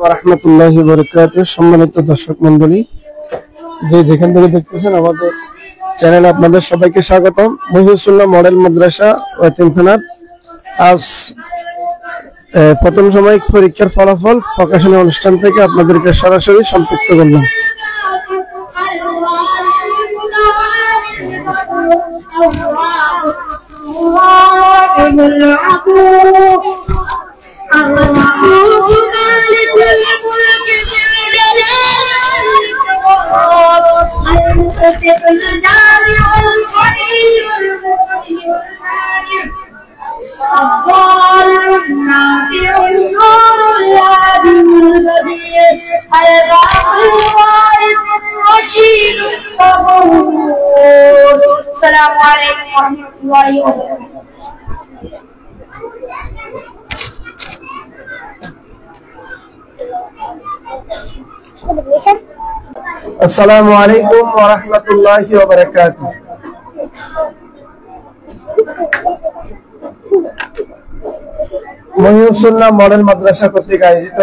রাহমাতুল্লাহি ওয়া বারাকাতুহু। সম্মানিত দর্শক মণ্ডলী, যে যেখান থেকে দেখতেছেন আমাদের চ্যানেলে আপনাদের সবাইকে স্বাগতম। মহিউসুল্লাহ মডেল মাদ্রাসা ও এতিমখানার আজ প্রথম সাময়িক পরীক্ষার ফলাফল প্রকাশনা অনুষ্ঠান থেকে আপনাদেরকে সরাসরি সম্পৃক্ত করলাম। السلام عليكم ورحمة الله وبركاته. আসসালামু আলাইকুম ওয়া রাহমাতুল্লাহি ওয়া বারাকাতুহু। মহিউসুল্লাহ মডেল মাদ্রাসা কর্তৃক আয়োজিত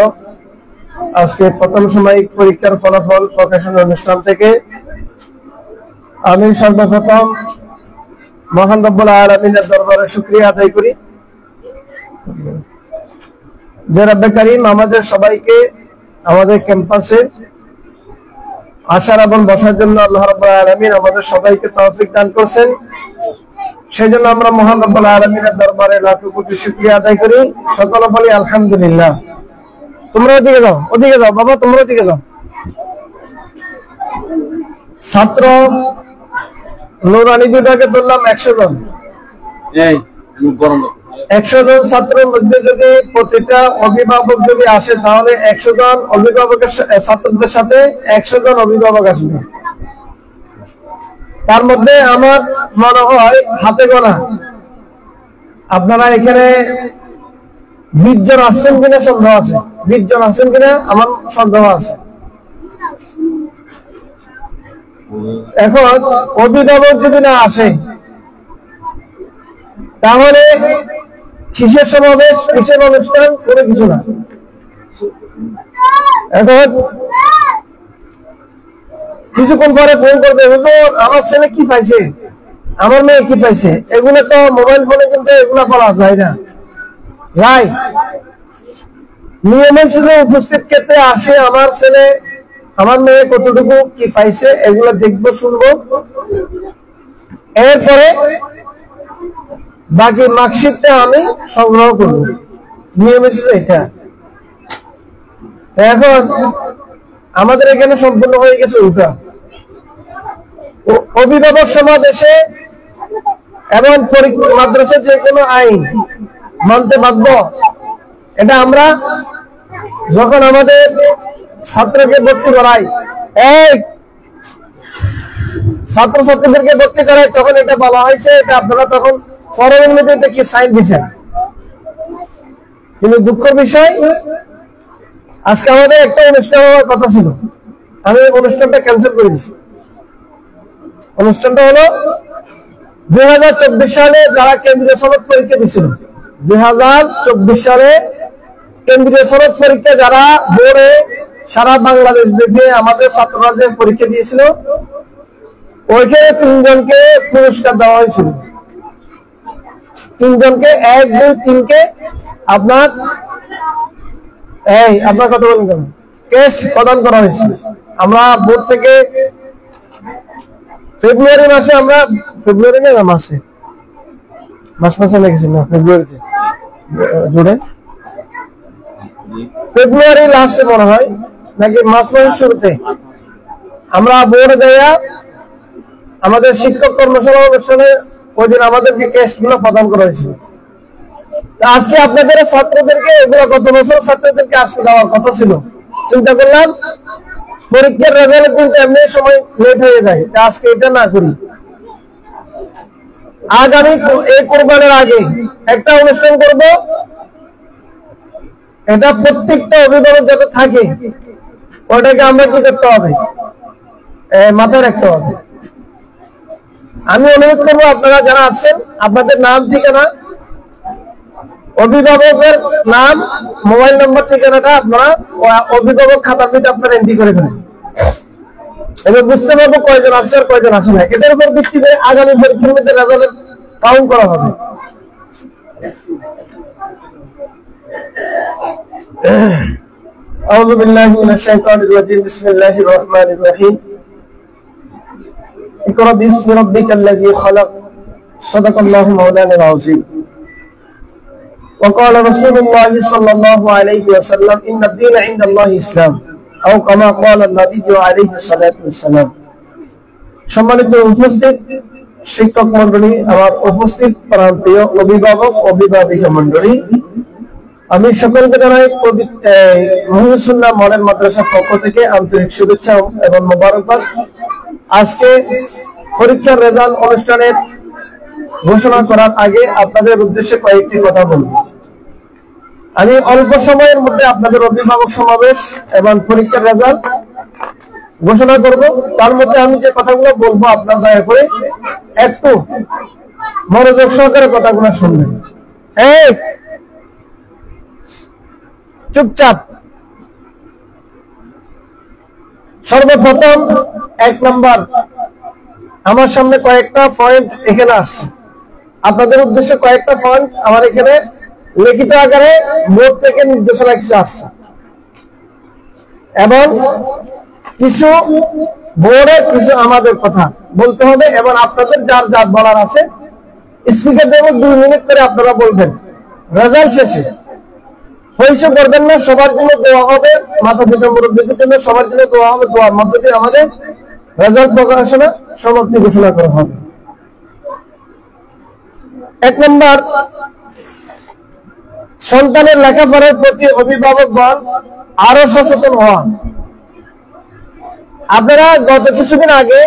আজকে প্রথম সাময়িক পরীক্ষার ফলাফল প্রকাশনা অনুষ্ঠান থেকে আমি সর্বপ্রথম মহান রব্বুল আলামিনের দরবারে শুকরিয়া আদায় করি যে রব্বে কারীম আমাদের সবাইকে আমাদের ক্যাম্পাসে আসার এবং বসার জন্য আল্লাহ রাব্বুল আলামিন আমাদের সবাইকে তৌফিক দান করেছেন। সেজন্য আমরা মহান রব্বুল আলামিনের দরবারে লাখো কোটি শুকরিয়া আদায় করি। সকলে বলি আলহামদুলিল্লাহ। তোমরা ওদিকে যাও বাবা, তোমরা ওদিকে যাও। ছাত্র নুরানি বিভাগে ধরলাম 100 জন। 100 জন ছাত্রের মধ্যে যদি প্রতিটা অভিভাবক যদি আসে তাহলে 100 জন অভিভাবকের ছাত্রদের সাথে 100 জন অভিভাবক আসবে। তার মধ্যে আমার মনে হয় হাতে গোনা আপনারা এখানে 20 জন আসছেন কিনা সন্দেহ আছে। 20 জন আসছেন কিনা আমার সন্দেহ আছে। এখন অভিভাবক যদি না আসে তাহলে কিসের সমাবেশ, কিসের অনুষ্ঠান, কোনো কিছু না। এখন কিছুক্ষণ পরে ফোন করবে, হুজুর আমার ছেলে কি পাইছে, আমার মেয়ে কি পাইছে। এগুলো তো মোবাইল ফোনে কিন্তু এগুলো বলা যায় না। যাই নিয়মের সাথে উপস্থিত ক্ষেত্রে আসে আমার ছেলে আমার মেয়ে কতটুকু কি পাইছে এগুলো দেখবো, শুনবো। এরপরে বাকি মার্কশিটটা আমি সংগ্রহ করবো। নিয়ম এসেছে এটা। এখন আমাদের এখানে সম্পূর্ণ হয়ে গেছে উল্টা। অভিভাবক সমাবেশে এবং মাদ্রাসার যে কোনো আইন মানতে বাধ্য। এটা আমরা যখন আমাদের ছাত্রকে ভর্তি করাই, ছাত্রছাত্রীদেরকে ভর্তি করাই, তখন এটা বলা হয়েছে এটা আপনারা তখন ফরমের মধ্যে এটা কি সাইন দিচ্ছেন। কিন্তু দুঃখের বিষয় আজকে আমাদের একটা অনুষ্ঠান হওয়ার কথা ছিল, আমি অনুষ্ঠানটা ক্যান্সেল করে দিচ্ছি। অনুষ্ঠানটা হলো 2024 সালে যারা কেন্দ্রীয় সনদ পরীক্ষা দিয়েছিল, 2024 সালে কেন্দ্রীয় সনদ পরীক্ষা যারা বোর্ডে সারা বাংলাদেশ ব্যাপী আমাদের ছাত্ররা যে পরীক্ষা দিয়েছিল, ওইখানে 3 জনকে পুরস্কার দেওয়া হয়েছিল। 3 জনকে 1, 2, 3 কে আপনার কথা বলেন কেন টেস্ট প্রদান করা হয়েছে। আমরা বোর্ড থেকে ফেব্রুয়ারি মাসে মাসে লেগেছি না, ফেব্রুয়ারিতে জুড়ে ফেব্রুয়ারি লাস্টে মনে হয় নাকি মাসের শুরুতে আমরা বোর্ডে যাইয়া আমাদের শিক্ষক কর্মশালা অনুষ্ঠানে ওই দিন আমাদেরকে টেস্ট গুলো প্রদান করা হয়েছিল। আজকে আপনাদের ছাত্রদেরকে এগুলো গত বছর ছাত্রদেরকে আজকে দেওয়ার কথা ছিল। চিন্তা করলাম পরীক্ষার রেজাল্ট কিন্তু এমনি সময় লেট হয়ে যায়, আজকে এটা না করি। আগামী এই কোরবানের আগে একটা অনুষ্ঠান করব, এটা প্রত্যেকটা অভিভাবক যাতে থাকে ওটাকে আমরা কি করতে হবে, মাথায় রাখতে হবে। আমি অনুরোধ করবো আপনারা যারা আছেন আপনাদের নাম ঠিকানা অভিভাবকের নাম, মোবাইল নম্বর, ঠিকানাটা আপনারা অভিভাবক খাতার মধ্যে আপনারা এন্ট্রি করে ফেলেন। এবার বুঝতে পারবো কয়জন আসছে আর কয়জন আসে না। এটার উপর ভিত্তি করে আগামী পরীক্ষার মধ্যে রেজাল্ট কাউন্ট করা হবে। আউযু বিল্লাহি মিনাশ শাইতানির রাজিম। বিসমিল্লাহির রহমানির রহিম। ইকরা বিসমি রাব্বিকাল্লাযী খালাক। সাদাকাল্লাহু মাওলানাল আযীম। وقال رسول الله صلى الله عليه وسلم إن الدين عند الله الإسلام أو كما قال النبي عليه الصلاة والسلام। সম্মানিত উপস্থিত শিক্ষক মণ্ডলী, আমার উপস্থিত প্রান্তীয় অভিভাবক অভিভাবিকা মণ্ডলী, আমি সকলকে জানাই মুহিবুসুন্নাহ মডেল মাদ্রাসার পক্ষ থেকে আন্তরিক শুভেচ্ছা এবং মোবারকবাদ। আজকে পরীক্ষার রেজাল্ট অনুষ্ঠানের ঘোষণা করার আগে আপনাদের উদ্দেশ্যে কয়েকটি কথা বলব। আমি অল্প সময়ের মধ্যে আপনাদের অভিভাবক সমাবেশ এবং পরীক্ষার রেজাল্ট ঘোষণা করব। তার মধ্যে আমি যে কথাগুলো বলবো আপনারা দয়া করে একটু মনোযোগ সহকারে কথাগুলো শুনবেন। এই চুপচাপ। সর্বপ্রথম 1 নাম্বার, আমার সামনে কয়েকটা পয়েন্ট এখানে আসছে। আপনাদের উদ্দেশ্যে কয়েকটা পয়েন্ট আমার এখানে লিখিত আকারে বোর্ড থেকে নির্দেশনা কিছু আসছে এবং কিছু বোর্ডে কিছু আমাদের কথা বলতে হবে এবং আপনাদের যার যার বলার আছে স্পিকার দেব 2 মিনিট করে আপনারা বলবেন। রেজাল্ট শেষে হইছে করবেন না, সবার জন্য দোয়া হবে, মাতা পিতা মুরব্বীদের জন্য সবার জন্য দোয়া হবে। দোয়ার মধ্যে দিয়ে আমাদের রেজাল্ট প্রকাশনা সমাপ্তি ঘোষণা করা হবে। 1 নাম্বার, সন্তানের লেখাপড়ার প্রতি অভিভাবকগণ আরো সচেতন হওয়া। আপনারা গত কিছুদিন আগে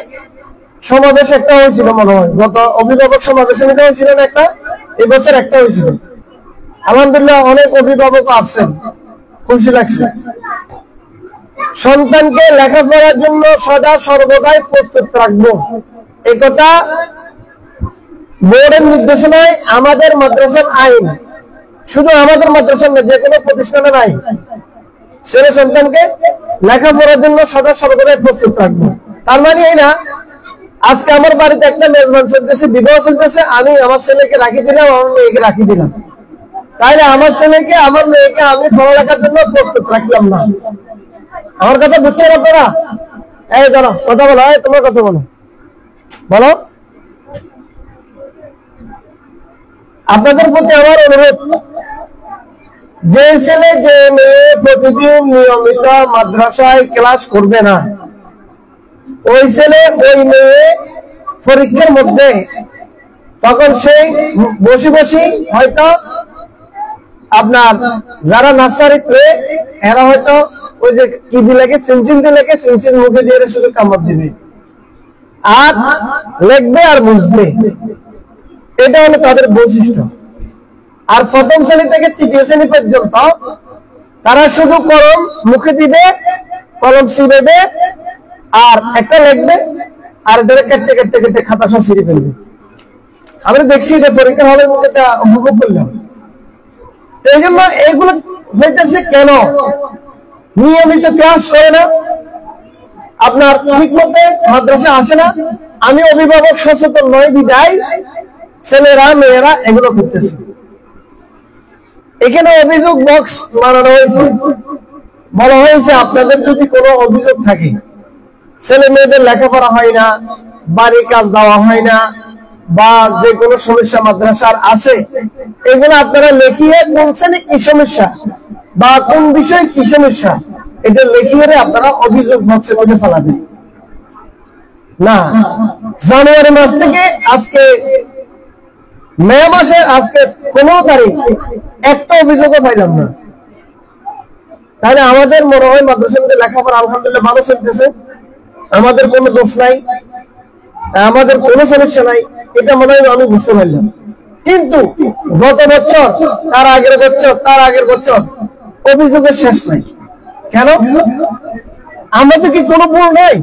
সমাবেশ একটা হয়েছিল মনে হয়, গত অভিভাবক সমাবেশ হয়েছিল একটা, এবছর একটা হয়েছিল। আলহামদুলিল্লাহ অনেক অভিভাবক আসছেন, খুশি লাগছে। সন্তানকে লেখাপড়ার জন্য সদা সর্বদাই প্রস্তুত রাখবো, একথা বোর্ডের নির্দেশনায় আমাদের মাদ্রাসার আইন, শুধু আমাদের মাদ্রাসার না, যে কোনো প্রতিষ্ঠানের আইন। ছেলে সন্তানকে লেখাপড়ার জন্য সদা সর্বদাই প্রস্তুত রাখবো। তার মানে এই না আজকে আমার বাড়িতে একটা মেজবান চলতেছে, বিবাহ চলতেছে, আমি আমার ছেলেকে রাখি দিলাম, আমার মেয়েকে রাখি দিলাম, তাইলে আমার ছেলেকে আমার মেয়েকে আমি পড়ালেখার জন্য প্রস্তুত রাখলাম না। আমার কথা বুঝছেন আপনারা? এই জানো কথা বলো, এই তোমার কথা বলো, বলো। আপনাদের প্রতি আমার অনুরোধ, যে ছেলে যে মেয়ে প্রতিদিন নিয়মিত মাদ্রাসায় ক্লাস করবে না, ওই ছেলে ওই মেয়ে পরীক্ষার মধ্যে তখন সেই বসে বসে হয়তো আপনার যারা নার্সারিতে এরা হয়তো ওই যে কি দিলে পেন্সিল দিলে পেন্সিল মুখে দিয়ে শুধু কামড় দিবে আর লিখবে আর বুঝবে, এটা হলো তাদের বৈশিষ্ট্য। আর প্রথম শ্রেণী থেকে 3য় শ্রেণী পর্যন্ত তারা শুধু কলম মুখে দিবে, কলম ছিঁড়বে আর একটা লিখবে আর এটা কেটে কেটে কেটে খাতা সব ছিঁড়ে ফেলবে। আমরা দেখছি যে পরীক্ষা হলের মধ্যে উপভোগ করলাম। এই জন্য এইগুলো হইতেছে কেন? নিয়মিত ক্লাস করে না, আপনার ঠিক মতো মাদ্রাসা আসে না। আমি অভিভাবক সচেতন নয় বিদায় ছেলেরা মেয়েরা এগুলো করতেছে। এখানে অভিযোগ বক্স বানানো হয়েছে, বলা হয়েছে আপনাদের যদি কোনো অভিযোগ থাকে, ছেলে মেয়েদের লেখাপড়া হয় না, বাড়ির কাজ দেওয়া হয় না, বা যে কোনো সমস্যা মাদ্রাসার আছে, এগুলো আপনারা লিখিয়ে কোন শ্রেণী কি সমস্যা বা কোন বিষয়ে কি সমস্যা এটা লিখিয়ে আপনারা অভিযোগ বক্সের মধ্যে ফেলাবেন না। জানুয়ারি মাস থেকে আজকে মে মাসে আজকে 15 তারিখ একটা অভিযোগও পাইলাম না। তাহলে আমাদের মনে হয় মাদ্রাসার মধ্যে লেখাপড়া আলহামদুলিল্লাহ ভালো চলতেছে, আমাদের কোনো দোষ নাই, আমাদের কোনো সমস্যা নাই, এটা মনে হয় আমি বুঝতে পারলাম। কিন্তু গত বছর, তার আগের বছর, তার আগের বছর অভিযোগের শেষ নাই। কেন? আমাদের কি কোনো ভুল নেই?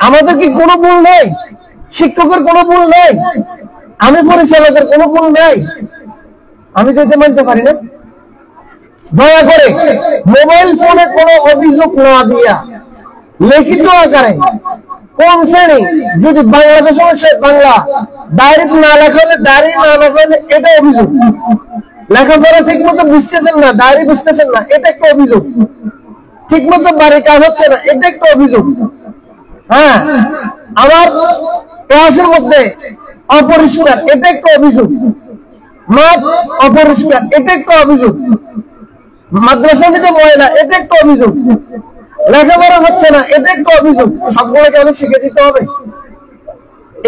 আমাদের কি কোনো ভুল নেই? শিক্ষকের কোনো ভুল নেই? আমি পরিচালকের কোনো ভুল নেই? আমি তো এটা মানতে পারি না। দয়া করে মোবাইল ফোনে কোনো অভিযোগ না দিয়া লিখিত আকারে কোন শ্রেণী, যদি বাংলাদেশে বাংলা ডায়েরি না লেখা হলে, ডায়েরি না লেখা হলে এটা অভিযোগ। লেখাপড়া ঠিক মতো বুঝতেছেন না, ডায়েরি বুঝতেছেন না, এটা একটা অভিযোগ। ঠিক মতো বাড়ি কাজ হচ্ছে না, এটা একটা অভিযোগ। হ্যাঁ, আমার ক্লাসের মধ্যে অপরিষ্কার, এটা একটা অভিযোগ। মাঠ অপরিষ্কার, এটা একটা অভিযোগ। মাদ্রাসার মধ্যে ময়লা, এটা একটা অভিযোগ। লেখাপড়া হচ্ছে না, এটা একটা অভিযোগ। সবগুলোকে আমি শিখে দিতে হবে।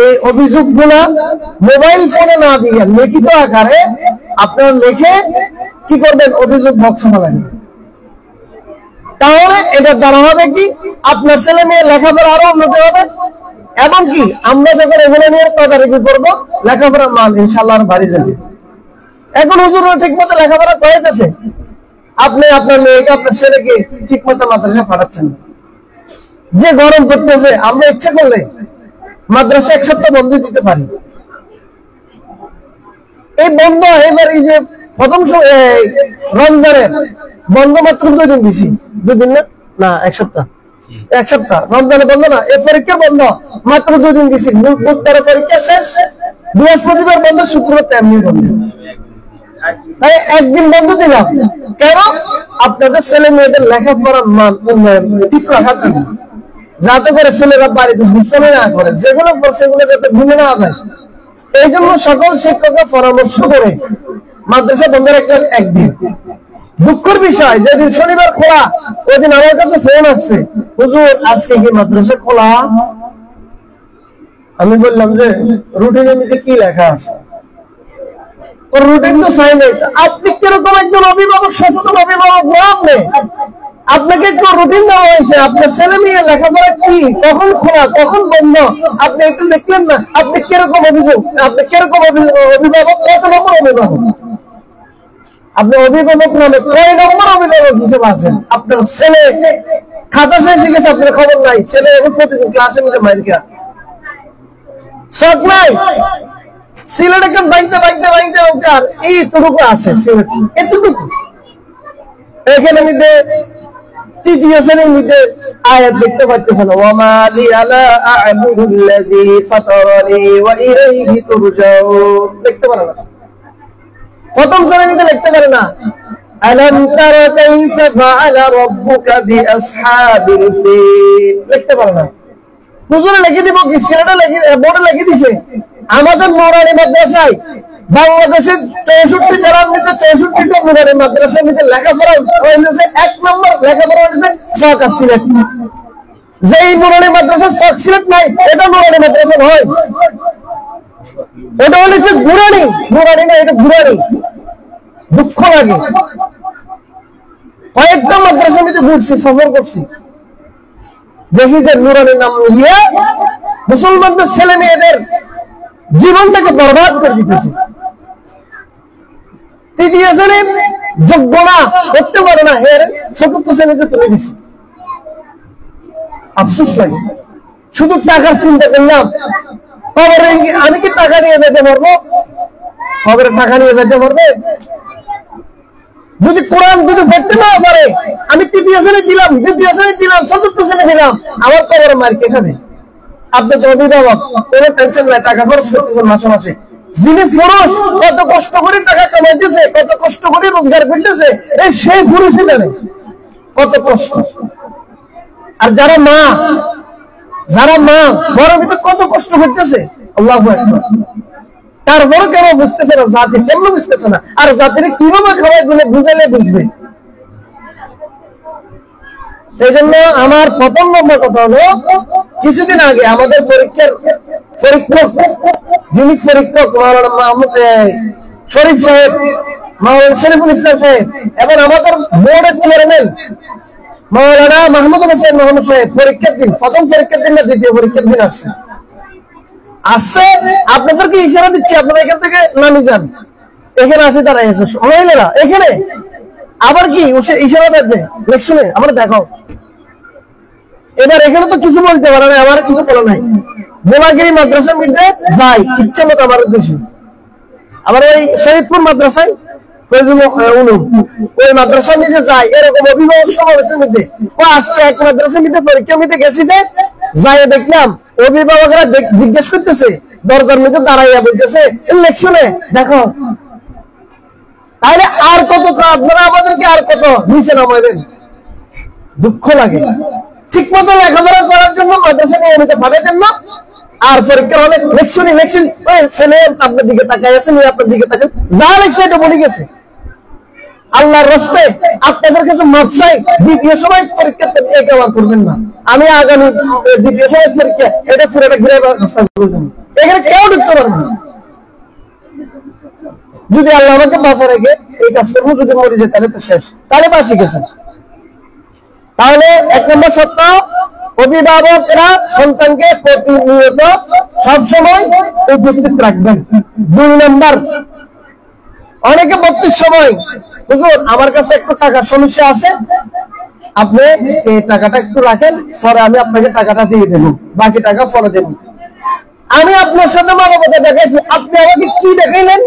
এই অভিযোগগুলা মোবাইল ফোনে না দিয়ে লিখিত আকারে আপনার লিখে কি করবেন, অভিযোগ বক্সে ফেলাবেন। তাহলে এটার দ্বারা হবে কি, আপনার ছেলে মেয়ে লেখাপড়া আরো উন্নতি হবে। এবং কি, আমরা যখন এগুলো নিয়ে তদারকি করবো, লেখাপড়ার মান ইনশাআল্লাহ বাড়ি যাবে। এখন হুজুররা ঠিক মতো লেখাপড়া করাইতেছে, আপনি আপনার মেয়েকে, আপনার ছেলেকে ঠিক মতো মাদ্রাসা পাঠাচ্ছেন। যে গরম করতেছে, আমরা ইচ্ছা করলে মাদ্রাসা এক সপ্তাহ বন্ধ দিতে পারি। এই বন্ধ এবার এই যে প্রথম রমজানের বন্ধ মাত্র 2 দিন দিছি, 2 দিন না 1 সপ্তাহ, 1 সপ্তাহ রমজানে বন্ধ না, এই পরীক্ষা বন্ধ মাত্র 2 দিন দিছি। বুধবার পরীক্ষা শেষ, বৃহস্পতিবার বন্ধ, শুক্রবার তেমনি বন্ধ। তাই একদিন বন্ধ দিলাম কেন, আপনাদের ছেলে মেয়েদের লেখাপড়ার মান উন্নয়ন ঠিক রাখার জন্য, যাতে করে ছেলেরা বাড়িতে দুষ্টামি না করে, যেগুলো সেগুলো যাতে ভুলে না যায়। এই জন্য সকল শিক্ষককে পরামর্শ করে মাদ্রাসা বন্ধ রাখলেন একদিন। দুঃখের বিষয়, যেদিন শনিবার খোলা, ওই দিন আমার কাছে ফোন আসছে, হুজুর আজকে কি মাদ্রাসা খোলা? আমি বললাম যে রুটিনের মধ্যে কি লেখা আছে, রুটিন তো চাই নাই। আপনি কিরকম একজন অভিভাবক, সচেতন অভিভাবক নেই, আপনাকে একটু রুটিন দেওয়া হয়েছে, আপনার ছেলে মেয়ে লেখাপড়া কি, কখন খোলা, কখন বন্ধ, আপনি একটু দেখলেন না? আপনি কিরকম অভিযোগ, আপনি কিরকম অভিভাবক, কত নম্বর অভিভাবক? আপনি অভিভাবক নামে কয় নম্বর অভিভাবক হিসেবে আছেন? আপনার ছেলে খাতা শেষ হয়ে গেছে, আপনার খবর নাই। ছেলে এখন প্রতিদিন ক্লাসে মধ্যে মাইর খেয়া শখ নাই, সিলেটকে বাইতে আর এইটুকু আছে সিলেট, এতটুকু। এখানে মধ্যে তৃতীয় শ্রেণীর মধ্যে আয়াত দেখতে পাচ্ছেন, ওয়ামা লি আলা আ'বুদুল্লাযী ফাতারানি ওয়া ইলাইহি তুরজাউন, দেখতে পারে না। প্রথম শ্রেণীর মধ্যে লিখতে পারে না, আলাম তারা কাইফা ফাআলা রাব্বুকা বিআসহাবিল ফিল, লিখতে পারে না। হুজুরে লিখে দিব কি, সিলেটে লিখে, বোর্ডে লিখে দিছে। আমাদের নুরানি মাদ্রাসায় বাংলাদেশের 64 জেলার মধ্যে 64টা নুরানি মাদ্রাসার মধ্যে লেখাপড়া হয়েছে, 1 নম্বর লেখাপড়া হয়েছে শখ আর সিলেট। যেই নুরানি মাদ্রাসার শখ সিলেট নাই, এটা নুরানি মাদ্রাসা নয়, এটা হচ্ছে গুরানি। নুরানি না, এটা গুরানি। দুঃখ লাগে, কয়েকটা মাদ্রাসার মধ্যে ঘুরছি, সফর করছি, দেখি যে নুরানির নাম নিয়ে মুসলমানদের ছেলে মেয়েদের জীবনটাকে বরবাদ করে দিতেছে। তৃতীয় শ্রেণীর যোগ্য না, করতে পারে না, এর 4র্থ শ্রেণীতে তুলে দিছি। আফসোস লাগে, শুধু টাকার চিন্তা করলাম। খবরে আমি কি টাকা নিয়ে যেতে পারবো? খবরে টাকা নিয়ে যেতে পারবে? যদি কোরআন যদি পড়তে না পারে, আমি তৃতীয় শ্রেণী দিলাম, দ্বিতীয় শ্রেণী দিলাম, 4র্থ শ্রেণী দিলাম, আমার খবরে মার কে খাবে? আপনি তো অভিভাবক, কোনো টেনশন নাই, টাকা খরচ করতেছেন মাসে মাসে। যিনি পুরুষ, কত কষ্ট করে টাকা কামাইতেছে, কত কষ্ট করে রোজগার করতেছে, এই সেই পুরুষই জানে কত কষ্ট। আর যারা মা ঘরের ভিতরে কত কষ্ট করতেছে, আল্লাহু আকবার। তারপরে কেন বুঝতেছে না? জাতি কেন বুঝতেছে না? আর জাতির কিভাবে খাওয়াই দিলে বুঝাইলে বুঝবে? এই জন্য আমার প্রথম নম্বর কথা হলো, কিছুদিন আগে আমাদের পরীক্ষক যিনি পরীক্ষক মাওলানা মাহমুদ শরীফ সাহেব, মাওলানা শরীফুল ইসলাম সাহেব, এবং আমাদের বোর্ডের চেয়ারম্যান মাওলানা মাহমুদ হোসেন মোহাম্মদ সাহেব পরীক্ষার দিন, প্রথম পরীক্ষার দিন না দ্বিতীয় পরীক্ষার দিন আসছে। আপনাদেরকে ইশারা দিচ্ছি, আপনারা এখান থেকে নামি যান। এখানে আসে তারা এসে মহিলারা এখানে আবার কি ইশারা দিচ্ছে, শুনে আমরা দেখো। এবার এখানে তো কিছু বলতে পারে না, আমার কিছু বলা নাই। বোলাগিরি মাদ্রাসার মধ্যে যাই ইচ্ছা মতো আমার কিছু, আবার ওই শহীদপুর মাদ্রাসায় ওই মাদ্রাসা নিতে যায়, এরকম অভিভাবক সমাবেশের মধ্যে আজকে এক মাদ্রাসার মধ্যে পরীক্ষা নিতে গেছি, যাই দেখলাম অভিভাবকরা জিজ্ঞেস করতেছে, দরজার মধ্যে দাঁড়াইয়া বলতেছে ইলেকশনে দেখো। তাহলে আর কত আপনারা আমাদেরকে আর কত নিচে নামাইবেন? দুঃখ লাগে। ঠিক মতো লেখাপড়া করার জন্য মাদ্রাসা নিয়মিত ভাবে দেন না, আর পরীক্ষা হলে ইলেকশন ছেলে আপনার দিকে তাকাই আছে, আপনার দিকে তাকাই, যা লেগছে এটা বলে গেছে। আল্লাহর রাস্তে আপনাদের কাছে মাপ চাই, দ্বিতীয় সময় পরীক্ষা একেবারে করবেন না। আমি আগামী দ্বিতীয় সময় পরীক্ষা এটা পুরোটা ঘুরে ব্যবস্থা করবেন, এখানে কেউ ঢুকতে পারবে না। যদি আল্লাহ আমাকে বাঁচা রেখে এই কাজ করবো, যদি মরে যায় তাহলে তো শেষ, তাহলে বাঁচি গেছেন। তাহলে এক নম্বর সত্য, অভিভাবকরা সন্তানকে প্রতিনিয়ত সবসময় উপস্থিত রাখবেন। 2 নম্বর, অনেকে ভর্তির সময় হুজুর আমার কাছে একটু টাকার সমস্যা আছে, আপনি এই টাকাটা একটু রাখেন, পরে আমি আপনাকে টাকাটা দিয়ে দেবো, বাকি টাকা পরে দেব। আমি আপনার সাথে মানবতা দেখাইছি, আপনি আমাকে কি দেখাইলেন?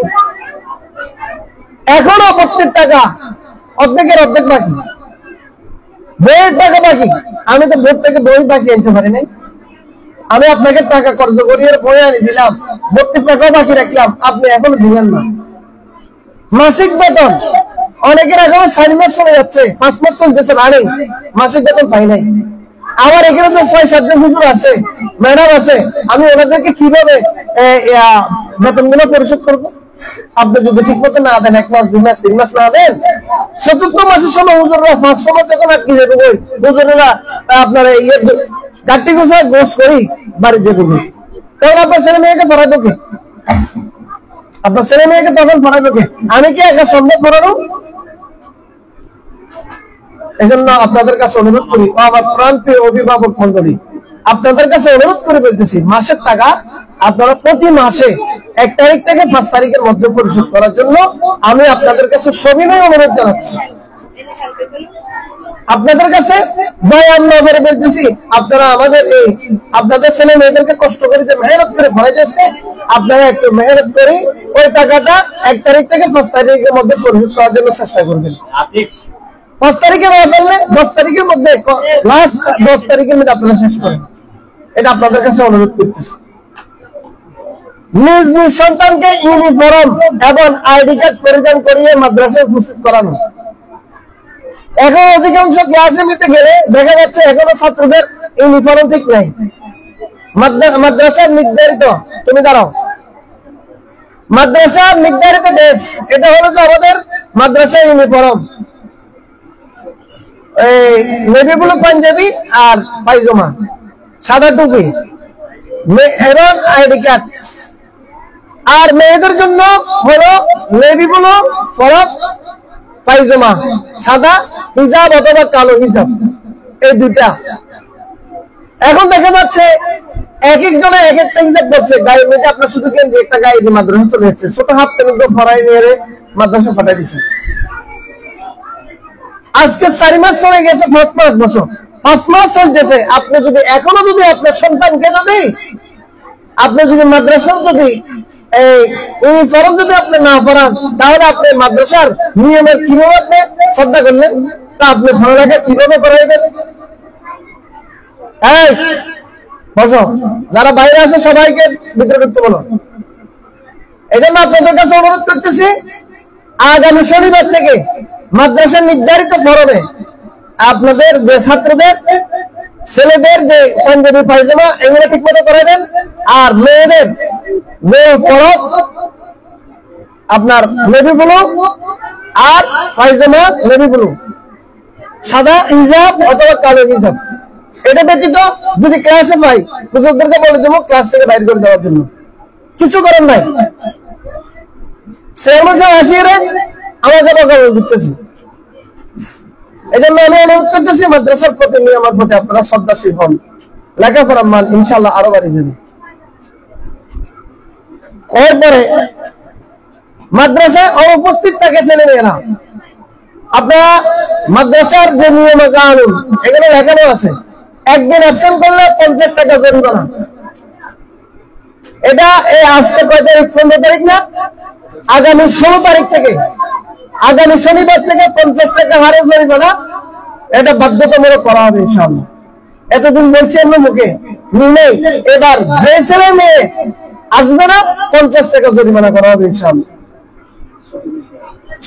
এখনো ভর্তির টাকা অর্ধেকের অর্ধেক বাকি, বইয়ের টাকা বাকি। আমি তো ভোট থেকে বই বাকি আনতে পারি নাই, আমি আপনাকে টাকা কর্জ করিয়ে বই আনি দিলাম, ভর্তির টাকাও বাকি রাখলাম, আপনি এখনো দিলেন না। মাসিক বেতন অনেকের এখনো 4 মাস চলে যাচ্ছে, 5 মাস চলতেছে, রানিং মাসিক বেতন পাই নাই। আমার এখানে যে 6-7 জন হুজুর আছে, ম্যাডাম আছে, আমি ওনাদেরকে কিভাবে বেতনগুলো পরিশোধ করবো? আপনি যদি ঠিক মতো না দেন, 1 মাস 2 মাস 3 মাস না দেন, চতুর্থ মাসের সময় হুজুররা 500 মাস যখন আটকে যাবে, হুজুরেরা আপনার গাড়ি গোছায় গোস করি বাড়ি যেতে, তখন আপনার ছেলে মেয়েকে পড়াইবো কে? আপনার ছেলে মেয়েকে তখন পড়াইবো কে? আমি কি একা সম্ভব পড়ানো? এই জন্য আপনাদের কাছে অনুরোধ করি, আমার প্রান্তীয় অভিভাবক মন্ডলী, আপনাদের কাছে অনুরোধ করে বলতেছি, মাসের টাকা আপনারা প্রতি মাসে 1 তারিখ থেকে 5 তারিখের মধ্যে পরিশোধ করার জন্য আমি আপনাদের কাছে সবিনয় অনুরোধ জানাচ্ছি। আপনাদের কাছে দয়ার নজরে বলতেছি, আপনারা আমাদের এই আপনাদের ছেলে মেয়েদেরকে কষ্ট করে যে মেহনত করে ভরে যাচ্ছে, আপনারা একটু মেহনত করে ওই টাকাটা 1 তারিখ থেকে 5 তারিখের মধ্যে পরিশোধ করার জন্য চেষ্টা করবেন। 5 তারিখে না পারলে 10 তারিখের মধ্যে, লাস্ট 10 তারিখের মধ্যে আপনারা শেষ করেন, এটা আপনাদের কাছে অনুরোধ করতেছি। নিজ নিজ সন্তানকে ইউনিফর্ম এবং আইডি কার্ড পরিধান করিয়ে মাদ্রাসায় উপস্থিত করানো। এখন অধিকাংশ ক্লাসে নিতে গেলে দেখা যাচ্ছে এখনো ছাত্রদের ইউনিফর্ম ঠিক নাই। মাদ্রাসার নির্ধারিত, তুমি দাঁড়াও, মাদ্রাসার নির্ধারিত ড্রেস এটা হলো যে আমাদের মাদ্রাসার ইউনিফর্ম, এই নেভি ব্লু পাঞ্জাবি আর পায়জামা, সাদা টুপি এবং আইডি কার্ড। আর মেয়েদের জন্য হলো নেভি ব্লু ফরক, পায়জামা, সাদা হিজাব অথবা কালো হিজাব, এই দুটা। এখন দেখা যাচ্ছে এক এক জনে এক একটা হিজাব করছে, গায়ের মধ্যে আপনার শুধু কেন্দ্রে একটা গায়ে দিয়ে মাদ্রাসা চলে যাচ্ছে, ছোট হাত থেকে ফরাই নিয়ে মাদ্রাসা ফাটাই দিচ্ছে। আজকে 4 মাস চলে গেছে, 5 মাস চলতেছে। আপনি যদি এখনো যদি আপনার সন্তানকে যদি আপনি যদি মাদ্রাসার যদি এই ইউনিফর্ম যদি আপনি না পড়ান, তাহলে আপনি মাদ্রাসার নিয়মের কিভাবে আপনি শ্রদ্ধা করলেন, তা আপনি পড়ালেখা কিভাবে করাইবেন? এই বসো, যারা বাইরে আছে সবাইকে ভিতরে ঢুকতে বলো। এই জন্য আপনাদের কাছে অনুরোধ করতেছি, আগামী শনিবার থেকে মাদ্রাসার নির্ধারিত ফরমে আপনাদের যে ছাত্রদের ছেলেদের যে পাঞ্জাবি পায়জামা এগুলো ঠিক মতো করে দেন, আর মেয়েদের ফরক আপনার নেভি ব্লু আর পায়জামা নেভি ব্লু, সাদা হিজাব অথবা কালো হিজাব। এটা ব্যতীত যদি ক্লাসে পাই, হুজুরদেরকে বলে দেবো ক্লাস থেকে বাইর করে দেওয়ার জন্য, কিছু করার নাই। সে অনুসারে আসিয়ে আমাকে বকাবকি করতেছি। এই জন্য আমি অনুরোধ করতেছি, মাদ্রাসার প্রতি নিয়মের প্রতি আপনারা শ্রদ্ধাশীল হন, লেখাপড়ার মান ইনশাআল্লাহ আরো বাড়িয়ে যাবে। এরপরে মাদ্রাসায় অনুপস্থিত থাকে ছেলে মেয়েরা, আপনারা মাদ্রাসার যে নিয়ম কানুন এখানে লেখানো আছে, একদিন অ্যাবসেন্ট করলে 50 টাকা জরিমানা। এটা এই আজকে কয় তারিখ? 15 তারিখ না, আগামী 16 তারিখ থেকে আগামী শনিবার থেকে 50 টাকা হারে জরিমানা এটা বাধ্যতামূলক করা হবে ইনশাআল্লাহ। এতদিন বলছি আমরা মুখে নেই, এবার যে ছেলে মেয়ে আসবে না 50 টাকা জরিমানা করা হবে ইনশাআল্লাহ।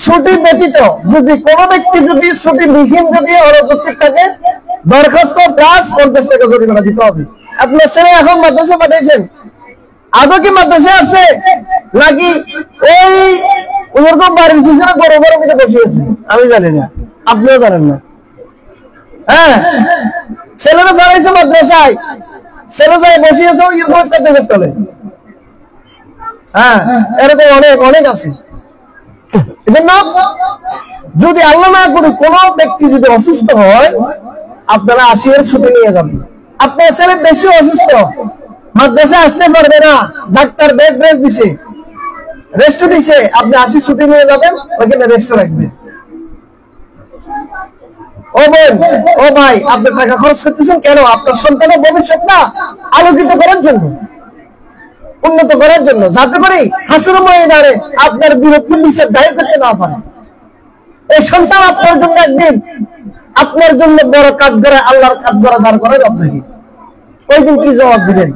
ছুটি ব্যতীত যদি কোন ব্যক্তি যদি ছুটি বিহীন যদি অনুপস্থিত থাকে দরখাস্ত প্লাস 50 টাকা জরিমানা দিতে হবে। আপনার ছেলে এখন মাদ্রাসা পাঠাইছেন, আদৌ কি মাদ্রাসায় আছে নাকি ওই ওরকম বাড়ির পিছনে বড় বড় মিলে বসিয়েছে? আমি জানি না, আপনিও জানেন না। হ্যাঁ, ছেলেরা দাঁড়াইছে মাদ্রাসায়, ছেলে যায় বসিয়েছে ওই চলে। হ্যাঁ, এরকম অনেক অনেক আছে। এজন্য যদি আল্লাহ না করে কোন ব্যক্তি যদি অসুস্থ হয় আপনারা 80 এর ছুটি নিয়ে যাবেন। আপনার ছেলে বেশি অসুস্থ, মাদ্রাসা আসতে পারবে না, ডাক্তার বেড রেস্ট দিছে, রেস্ট দিছে, আপনি 80 ছুটি নিয়ে যাবেন, ওখানে রেস্ট রাখবেন। ও বোন, ও ভাই, আপনি টাকা খরচ করতেছেন কেন? আপনার সন্তানের ভবিষ্যৎটা আলোকিত করার জন্য, উন্নত করার জন্য, যাতে করে হাসির ময়দানে আপনার বিরক্তি বিচার দায়ের করতে না পারে। এই সন্তান আপনার জন্য একদিন আপনার জন্য বড় কাজ করে আল্লাহর কাজ করা দাঁড় করার আপনাকে ওই দিন কি জবাব দিবেন?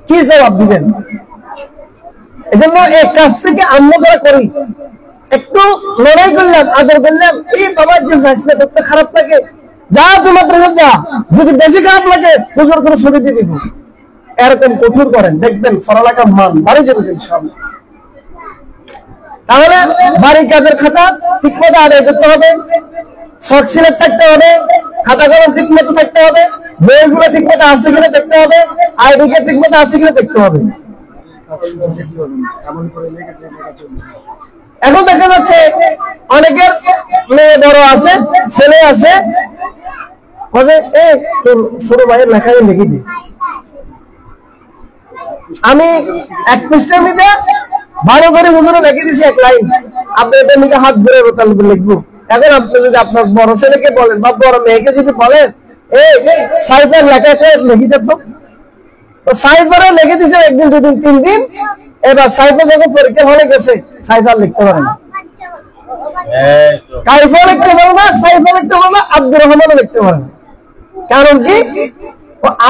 কি জবাব দিবেন? এজন্য এই কাজ থেকে আমরা যারা করি একটু লড়াই করলাম, আদর করলাম, এই বাবা যে সাইজটা করতে খারাপ লাগে, যা তোমার যা, যদি বেশি খারাপ লাগে হুজুর করে ছবি দিয়ে দিব, এরকম কঠোর করেন, দেখবেন পড়ালেখার মান বাড়ে যাবে ইনশাআল্লাহ। তাহলে বাড়ির কাজের খাতা ঠিক মতো আদায় করতে হবে, শর্ট সিলেট থাকতে হবে, খাতা কলম ঠিক মতো থাকতে হবে, বইগুলো ঠিক মতো আছে কিনা দেখতে হবে, আইডি কার্ড ঠিক মতো আছে কিনা দেখতে হবে। এখন দেখা যাচ্ছে অনেকের মেয়ে বড় আছে, ছেলে আছে, তোর ছোট ভাইয়ের লেখায় লিখে দি। আমি এক পৃষ্ঠার মধ্যে ভালো করে হুজুরে লিখে দিছি এক লাইন, আপনি এটা লিখে হাত ধরে লিখবো। এখন আপনি যদি আপনার বড় ছেলেকে বলেন বা বড় মেয়েকে যদি বলেন সাইফার লেখা লিখে দিত, সাইফারে লিখে দিছে একদিন, দুদিন, 3 দিন। এবার সাইফার যখন পরীক্ষা হলে গেছে, সাইফার লিখতে পারে না, কাইফা লিখতে পারে না, সাইফা লিখতে পারে না, আব্দুর রহমানও লিখতে পারে না। কারণ কি?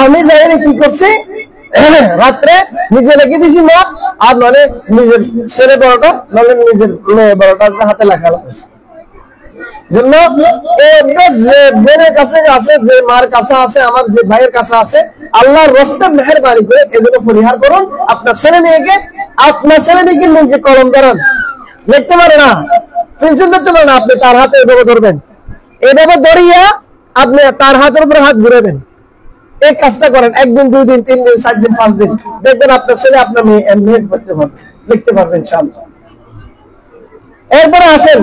আমি জানি কি করছি, রাত্রে নিজে লিখে দিছি না, আর নলে নিজের ছেলে বড়টা, নলে নিজের মেয়ে বড়টা হাতে লেখা জন্য যে বোনের কাছে আছে, যে মার কাছে আছে, আমার যে ভাইয়ের কাছে আছে, আল্লাহর রাস্তায় মেহেরবানি করে এগুলো পরিহার করুন। আপনার ছেলে মেয়েকে নিজে কলম ধরান, লিখতে পারে না, পেন্সিল ধরতে পারে না, আপনি তার হাতে এভাবে ধরবেন, এভাবে ধরিয়া আপনি তার হাতের উপরে হাত ঘুরাবেন। এই কাজটা করেন 1 দিন, 2 দিন, 3 দিন, 4 দিন, 5 দিন, দেখবেন আপনার ছেলে আপনার মেয়ে এমনি করতে পারবে, লিখতে পারবেন ইনশাআল্লাহ। এরপরে আসেন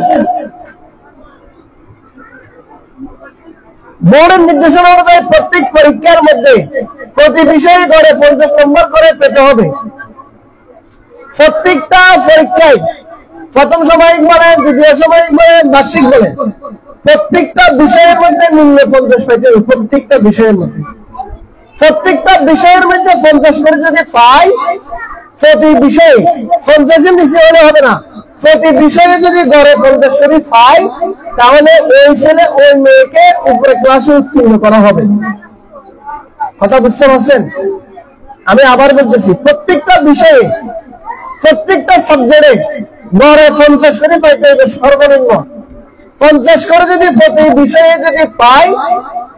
বোর্ডের নির্দেশনা অনুযায়ী প্রত্যেক পরীক্ষার মধ্যে প্রতি বিষয়ে করে 50 নম্বর করে পেতে হবে। প্রত্যেকটা পরীক্ষায় প্রথম সাময়িক বলেন, দ্বিতীয় সাময়িক বলেন, বার্ষিক বলেন, প্রত্যেকটা বিষয়ের মধ্যে নিম্ন 50 পেতে হবে। প্রত্যেকটা বিষয়ের মধ্যে 50 করে যদি পাই, প্রতি বিষয়ে 50-এর নিচে হলে হবে না, প্রতি বিষয়ে যদি গড়ে 50 করে পাই, তাহলে ওই ছেলে ওই মেয়েকে উপরে ক্লাসে উত্তীর্ণ করা হবে। কথা বুঝতে পারছেন? আমি আবার বলতেছি, প্রত্যেকটা বিষয়ে, প্রত্যেকটা সাবজেক্টে গড়ে 50 করে পাইতে হবে সর্বনিম্ন। 50 করে যদি প্রতি বিষয়ে যদি পাই,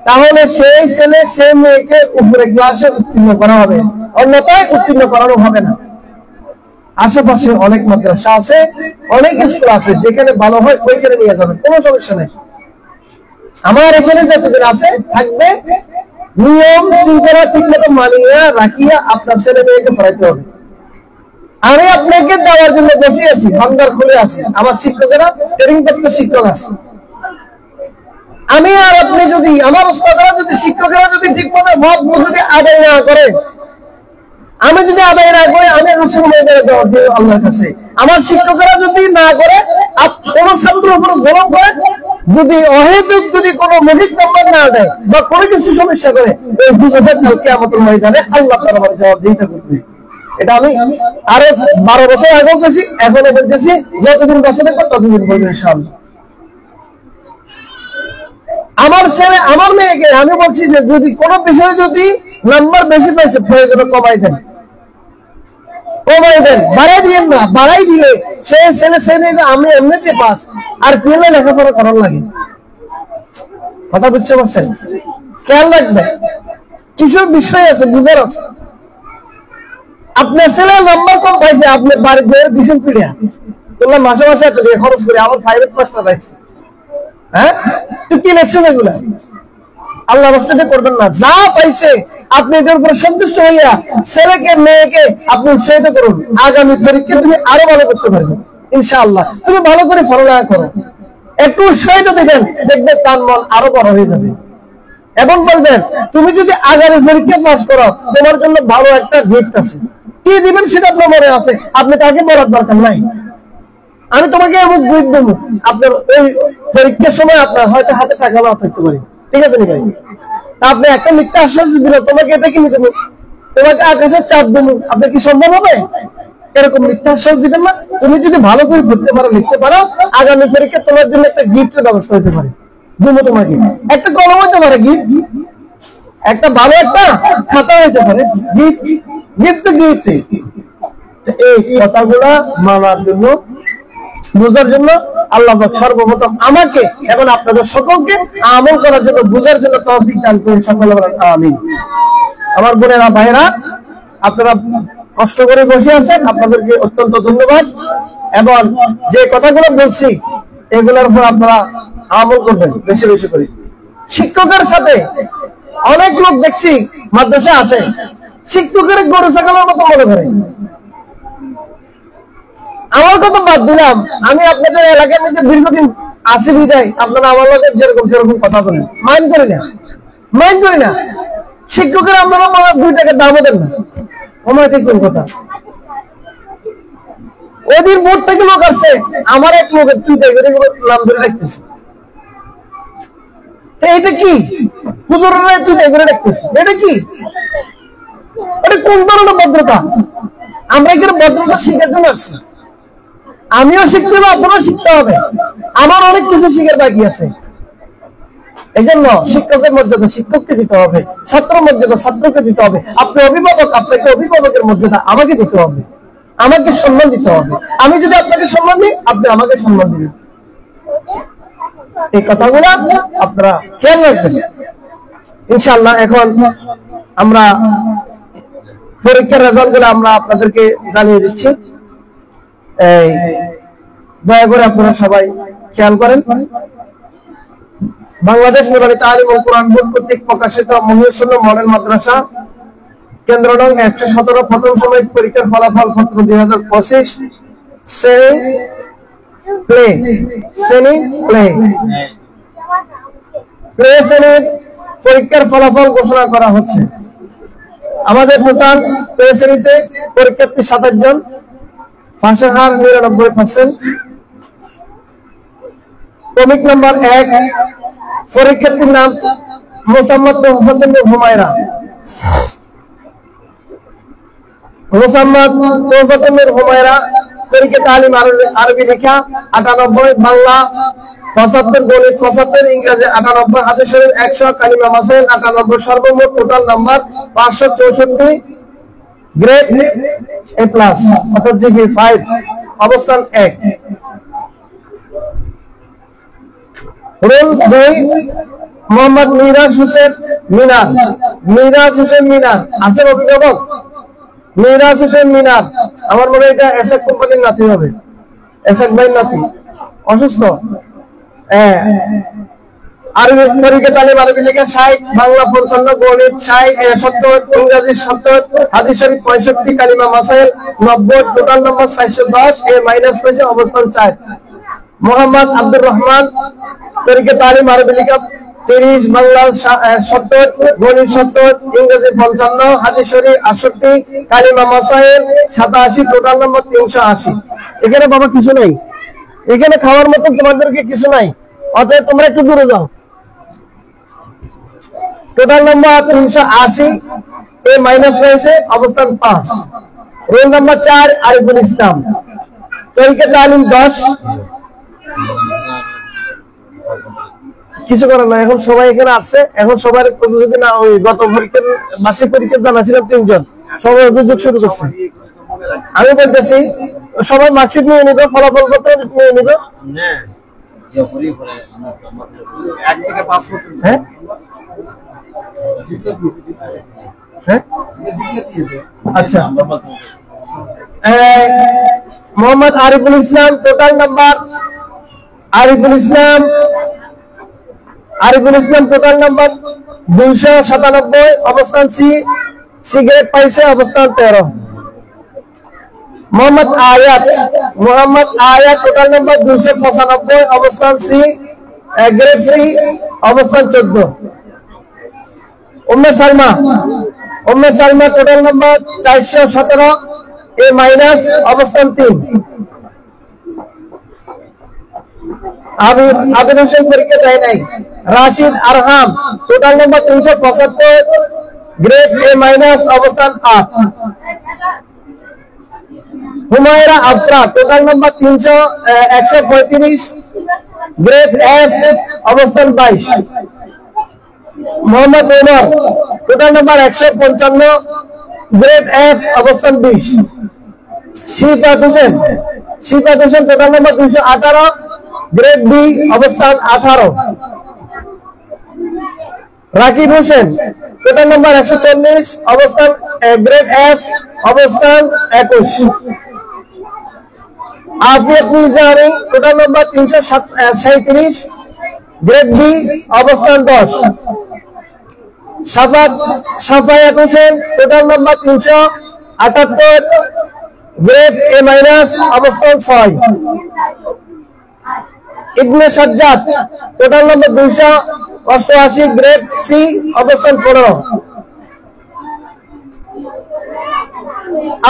তাহলে সেই ছেলে সেই মেয়েকে উপরে ক্লাসে উত্তীর্ণ করা হবে, অন্যথায় উত্তীর্ণ করানো হবে না। আশেপাশে অনেক মাদ্রাসা আছে, অনেক স্কুল আছে, যেখানে ভালো হয় ওইখানে নিয়ে যাবেন, কোনো সমস্যা নেই। আমার এখানে যতদিন আছে থাকবে, নিয়ম শৃঙ্খলা ঠিক মতো মানিয়ে রাখিয়া আপনার ছেলে মেয়েকে পড়াইতে হবে। আমি আপনাকে দেওয়ার জন্য বসে আছি, ভান্ডার খুলে আছে, আমার শিক্ষকেরা ট্রেনিং প্রাপ্ত শিক্ষক আছে। আমি আর আপনি যদি, আমার ওস্তাদরা যদি, শিক্ষকেরা যদি ঠিক মতো ভাব যদি আদায় না করে, আমি যদি আদায় না করে, আমি হাসির ময়দানে জবাব দিব আল্লাহর কাছে। আমার শিক্ষকেরা যদি না করে, কোন ছাত্রের উপর জুলুম করে, যদি অহেতুক যদি কোনো মৌখিক নম্বর না দেয় বা কোনো কিছু সমস্যা করে, এই দুজনের কাল কিয়ামতের ময়দানে আল্লাহ তাআলা জবাব দিতে করবে। এটা আমি আরো 12 বছর আগেও বলছি, এখনো বলতেছি, যতদিন বছর দেখবো ততদিন বলবো ইনশাআল্লাহ। আমার ছেলে আমার মেয়েকে আমি বলছি যে যদি কোনো বিষয়ে যদি নাম্বার বেশি পাইছে প্রয়োজনে কমাই দেন, বাড়াই দিয়েন না। বাড়াই দিলে সে ছেলে সে মেয়ে আমি এমনিতে পাস আর পেলে লেখাপড়া করার লাগে। কথা বুঝতে পারছেন? খেয়াল রাখবেন, কিছু বিষয় আছে বুঝার আছে। আপনার ছেলে নাম্বার কম পাইছে, আপনি বাড়ি বইয়ের দিচ্ছেন পিড়িয়া তোমরা মাসে মাসে এত দিয়ে খরচ করে আমার 5-5টা পাইছে। হ্যাঁ, তুই কি লেখছেন এগুলা? আল্লাহ রাস্তাতে করবেন না। যা পাইছে আপনি এটার উপর সন্তুষ্ট হইয়া ছেলেকে মেয়েকে আপনি উৎসাহিত করুন। আগামী পরীক্ষা তুমি আরো ভালো করতে পারবে ইনশাআল্লাহ। তুমি ভালো করে পড়ালেখা করো, একটু উৎসাহিত দিবেন, দেখবে তার মন আরো বড় হয়ে যাবে। এবং বলবেন তুমি যদি আগামী পরীক্ষা পাস করো তোমার জন্য ভালো একটা গিফট আছে। কি দিবেন সেটা আপনার মনে আছে, আপনি তাকে বলার দরকার নাই। আমি তোমাকে এমন গিফট দেবো, আপনার ওই পরীক্ষার সময় আপনার হয়তো হাতে টাকা না থাকতে পারে, ঠিক আছে ভাই? আপনি একটা মিথ্যা আশ্বাস দিল, তোমাকে এটা কিনে দেবো, তোমাকে আকাশের চাপ দেবো, আপনার কি সম্ভব হবে? এরকম মিথ্যা আশ্বাস দিবেন না। তুমি যদি ভালো করে পড়তে পারো, লিখতে পারো, আগামী পরীক্ষা তোমার জন্য একটা গিফটের ব্যবস্থা হতে পারে। দেবো তোমাকে একটা কলম হতে পারে, গিফট একটা ভালো একটা খাতা হতে পারে, গিফট গিফট গিফট। এই কথাগুলা মানার জন্য, বুঝার জন্য আল্লাহ সর্বপ্রথম আমাকে এবং আপনাদের সকলকে আমল করার জন্য, বুঝার জন্য তৌফিক দান করুন। সকলে বলেন আমিন। আমার বোনেরা ভাইরা, আপনারা কষ্ট করে বসে আছেন, আপনাদেরকে অত্যন্ত ধন্যবাদ। এবং যে কথাগুলো বলছি এগুলোর উপর আপনারা আমল করবেন বেশি বেশি করে। শিক্ষকের সাথে অনেক লোক দেখছি মাদ্রাসা আসে, শিক্ষকের গরু ছাগলের মতো মনে করে। আমার কথা বাদ দিলাম, আমি আপনাদের এলাকার মধ্যে দীর্ঘদিন আসি বিদায় আপনারা আমার লোক যেরকম সেরকম কথা বলেন, মাইন্ড করি না। শিক্ষকের আপনারা 2 টাকা দামও দেন না, আমার ঠিক কোন কথা। ওদিন বোর্ড থেকে লোক আসছে, আমার এক লোকের 2 টাকা নাম ধরে রাখতেছে। এটা কি হুজুরের 2 টাকা করে রাখতেছে? এটা কি? এটা কোন ধরনের ভদ্রতা? আমরা এখানে ভদ্রতা শিখার জন্য আসছি। আমিও শিখতে হবে, আপনারাও শিখতে হবে। আমার অনেক কিছু শিখার বাকি আছে। এই জন্য শিক্ষকের মর্যাদা শিক্ষককে দিতে হবে, ছাত্র মর্যাদা ছাত্রকে দিতে হবে। আপনি অভিভাবক, আপনাকে অভিভাবকের মর্যাদা আমাকে দিতে হবে, আমাকে সম্মান দিতে হবে। আমি যদি আপনাকে সম্মান দিই, আপনি আমাকে সম্মান দিবেন। এই কথাগুলো আপনারা খেয়াল রাখবেন ইনশাআল্লাহ। এখন আমরা পরীক্ষার রেজাল্ট গুলো আমরা আপনাদেরকে জানিয়ে দিচ্ছি। দয়া করে আপনারা সবাই খেয়াল করেন। বাংলাদেশ নুরানী তালিম ও কোরআন বোর্ড কর্তৃক প্রকাশিত মহিউসুন্নাহ মডেল মাদ্রাসা কেন্দ্র নং 117 প্রথম সাময়িক পরীক্ষার ফলাফল পত্র 2025 শ্রেণীর পরীক্ষার ফলাফল ঘোষণা করা হচ্ছে। আমাদের টোটাল শ্রেণীতে পরীক্ষার্থী 27 জন, পাশের হার 99%। ক্রমিক নাম্বার 1, পরীক্ষার্থীর নাম মোসাম্মদ তোহফাতুন্নুর হুমায়রা। পরীক্ষা তালিম আরবি লেখা 98, বাংলা 75, গণিত 75, ইংরেজি 98, হাদিস শরীফ 100, কালিমা মাসাইল 98, সর্বমোট টোটাল নাম্বার 564, গ্রেড A+, অর্থাৎ জিপি 5, অবস্থান 1। রোল 2, মোহাম্মদ মিরাজ হোসেন মিনার। আছেন অভিভাবক? মিরাজ হোসেন মিনার, আমার মনে হয় এটা এসএক কোম্পানির নাতি হবে, এসএক ভাইয়ের নাতি, অসুস্থ। আরবি পরীক্ষা তালিম আরবি লেখা 60, বাংলা 55, গণিত 70, ইংরেজি 70, হাদিস শরীফ 65, কালিমা মাসাইল 90, টোটাল নাম্বার 410, A- পেয়েছে, অবস্থান 4। মোহাম্মদ আব্দুর রহমান, পরীক্ষা তালিম আরবি লেখা 30, বাংলা 70, গণিত 70, ইংরেজি 55, হাদিস শরীফ 68, কালিমা মাসাইল 87, টোটাল নাম্বার 380। এখানে বাবা কিছু নাই, এখানে খাওয়ার মতো তোমাদেরকে কিছু নাই, অতএব তোমরা একটু দূরে যাও। টোটাল নাম্বার 380, A- পেয়েছে, অবস্থান 5। रोल नंबर 4 आरिफुल इस्लाम। तरीके तालीम 10। কিছু করার না, এখন সবাই এখানে আসছে, এখন সবার যদি না ওই গত পরীক্ষার মাসিক পরীক্ষা জানা ছিল 3 জন, সবাই অভিযোগ শুরু করছে। আমি বলতেছি সবাই মার্কশিট নিয়ে নিবে, ফলাফল পত্র নিয়ে নিবে। হ্যাঁ হ্যাঁ আচ্ছা, Mohammad Ariful Islam total number Ariful Islam total number 297, অবস্থান সি। সিগারেট পাইছে, অবস্থান 13। মোহাম্মদ আয়াত টোটাল নাম্বার 295, অবস্থান সি, গ্রেড সি, অবস্থান 14। Umme Salma total number 417, A minus, অবস্থান 3। আবির হোসেন পরীক্ষা দেয় নাই। Rashid Arham total number 375, grade A minus, অবস্থান 8। Humaira Afra total number 135, grade F, অবস্থান 22। Mohammad Omar total number 155, grade F, অবস্থান 20। Shifat Hossain total number 218, grade B, অবস্থান 18। রাকিব হোসেন টোটাল নাম্বার 140, অবস্থান গ্রেড এফ, অবস্থান 21। Afiyat Mizani total number 337, grade B, অবস্থান 10। Safayat Hossain total number 378, grade A minus, অবস্থান 6। Ibne Sajjad total number 288, grade C, অবস্থান 15।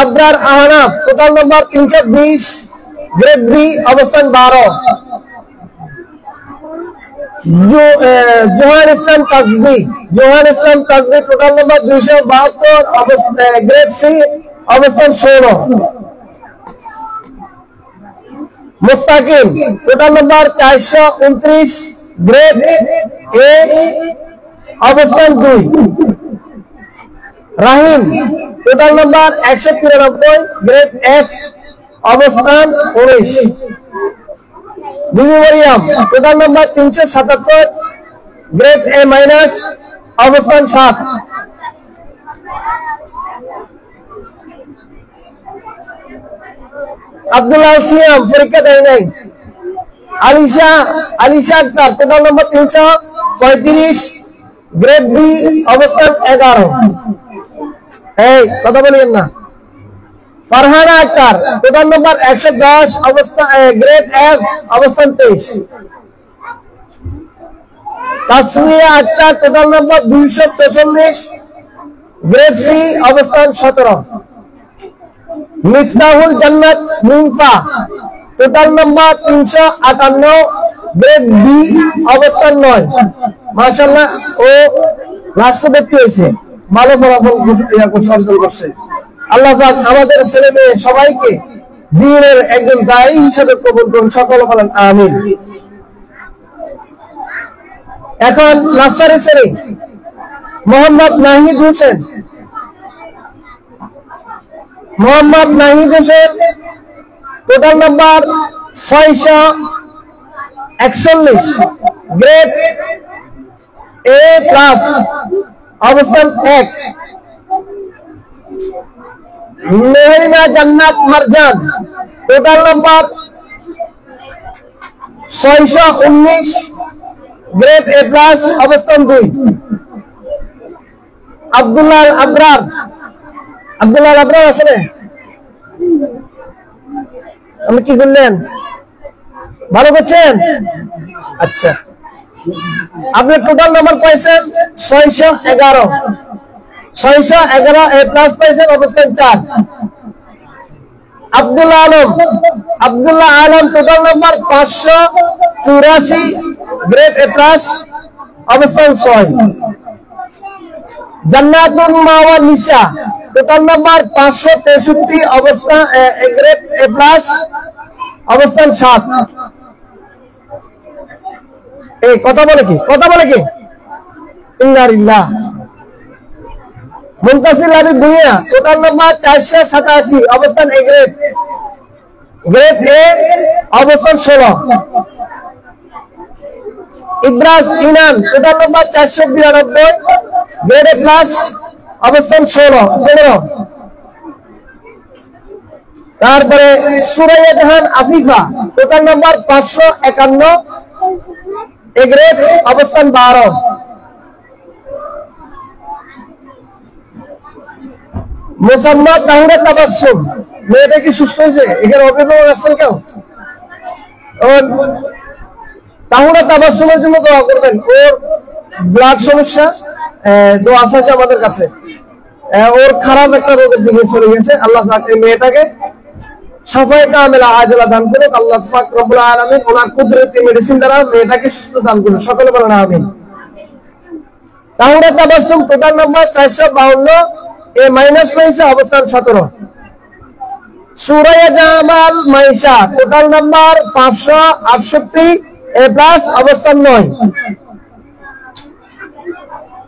Abrar Ahnaf total number 320, grade B, অবস্থান 12। Johan Islam Kazbi total number 272, grade C, অবস্থান 16। Mustakim total number 429, grade A, অবস্থান 2। Rahim total number 193, grade F, অবস্থান 19। Bibi Mariam total number 377, grade A minus, অবস্থান 7। আব্দুল্লাহ সিয়াম পরীক্ষা দেয় নাই। Alisha Akter total number 335, grade B, অবস্থান 11। এই কথা বলেন না। ফারহানা আক্তার টোটাল নাম্বার 110, অবস্থান গ্রেড এফ, অবস্থান 23। Tasmia Akter total number 244, grade C, অবস্থান 17। Miftahul Jannat Munfa total number 358, grade B, অবস্থান 9। মাশাআল্লাহ, ও রাষ্ট্রপতি হয়েছে, ভালো ফলাফল অর্জন করছে। আল্লাহ পাক আমাদের ছেলে মেয়ে সবাইকে দ্বীনের একজন দায়ী হিসেবে কবুল করুন, সকলে বলেন আমিন। এখন নার্সারি শ্রেণী Mohammad Nahid Hossain total number 641, grade A plus, অবস্থান 1। মেহরিনা জান্নাত Marjan total number 619, grade A plus, অবস্থান 2। আব্দুল্লাহ আবরার আছে? আপনি কি করলেন? ভালো করছেন? আচ্ছা, আপনি টোটাল নাম্বার পাইছেন 611 এ প্লাস পাইছেন, অবস্থান 4। Abdullah Alam total number 584, grade A plus, অবস্থান 6। জান্নাতুল মাওয়া নিসা টোটাল নাম্বার 563 অবস্থান গ্রেড এ প্লাস অবস্থান 7। এই কথা বলে কি ইন্নালিল্লাহ। মুনতাসির আলী ভুঁইয়া টোটাল নাম্বার 487 অবস্থান এ গ্রেড এ অবস্থান 16। Ibras Inan total number 492 grade A plus অবস্থান 15। তারপরে Suraiya Jahan Afifa total number 551 A grade অবস্থান 12। মোসাম্মদ তাহুরা তাবাসসুম মেয়েটা কি সুস্থ হয়েছে? এখানে অভিভাবক আসছেন কেউ? তাহুরা তাবাসসুমের জন্য দোয়া করবেন। ওর ব্লাড সমস্যা দোয়া আছে আমাদের কাছে। ওর খারাপ একটা রোগের দিকে চলে গেছে। আল্লাহ পাক এই মেয়েটাকে শাফায়ে কামিলা আজলা দান করুন। আল্লাহ পাক রব্বুল আলামিন ওনার কুদরতি মেডিসিন দ্বারা মেয়েটাকে সুস্থ দান করুন। সকলে বলেন আমিন। তাহুরা তাবাসসুম টোটাল নাম্বার 452 এ মাইনাস হয়েছে অবস্থান 17। সুরাইয়া জামাল মাইশা টোটাল নাম্বার 568 এ প্লাস অবস্থান 9।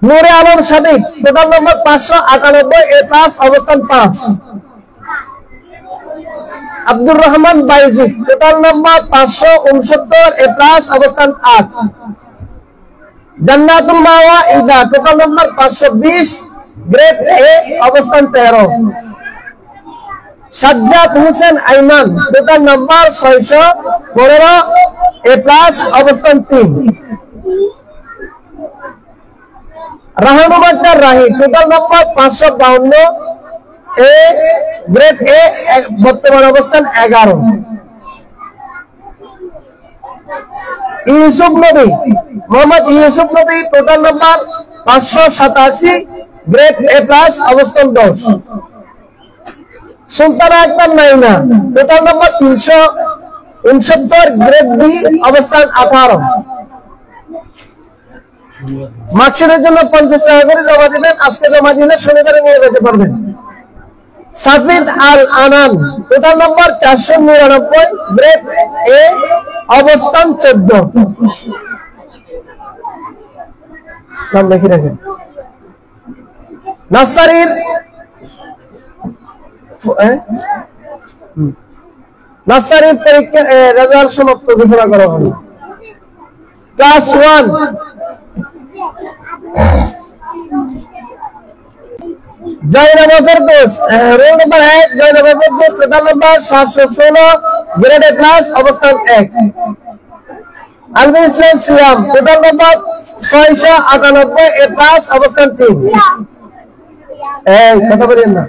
নূরে আলম সাদিক টোটাল নাম্বার 598 এ প্লাস অবস্থান 5। আব্দুর রহমান বাইজি টোটাল নাম্বার 569 এ প্লাস অবস্থান 8। জান্নাতুল মাওয়া ইদা টোটাল নাম্বার 520 গ্রেড এ অবস্থান 13। Sajjad Hossain Aiman total number 615 A plus অবস্থান 3। রাহানুমাত্তার Rahi total number 552 A grade A বর্তমান অবস্থান 11। Yusuf Nabi Mohammad Yusuf Nabi total number 587 grade A plus অবস্থান 10। Sultana Akter Naina total number 369 grade B অবস্থান 18। মার্কশিটের জন্য 50 টাকা করে জমা দিবেন। আজকে জমা দিলে শনিবারে নিয়ে যেতে পারবেন। সাফিদ আল আনান টোটাল নাম্বার 499 গ্রেড এ অবস্থান 14। নাম লিখে রাখেন। নাসারির পরীক্ষা রেজাল্ট সমাপ্ত ঘোষণা করা হলো। ক্লাস 1 জয়নগর দোষ রোল নাম্বার 1 জয়নগর দোষ total number 716 grade A plus অবস্থান 1। Albi Islam Siam total number 698 A plus অবস্থান 3। এই কথা বলেন না।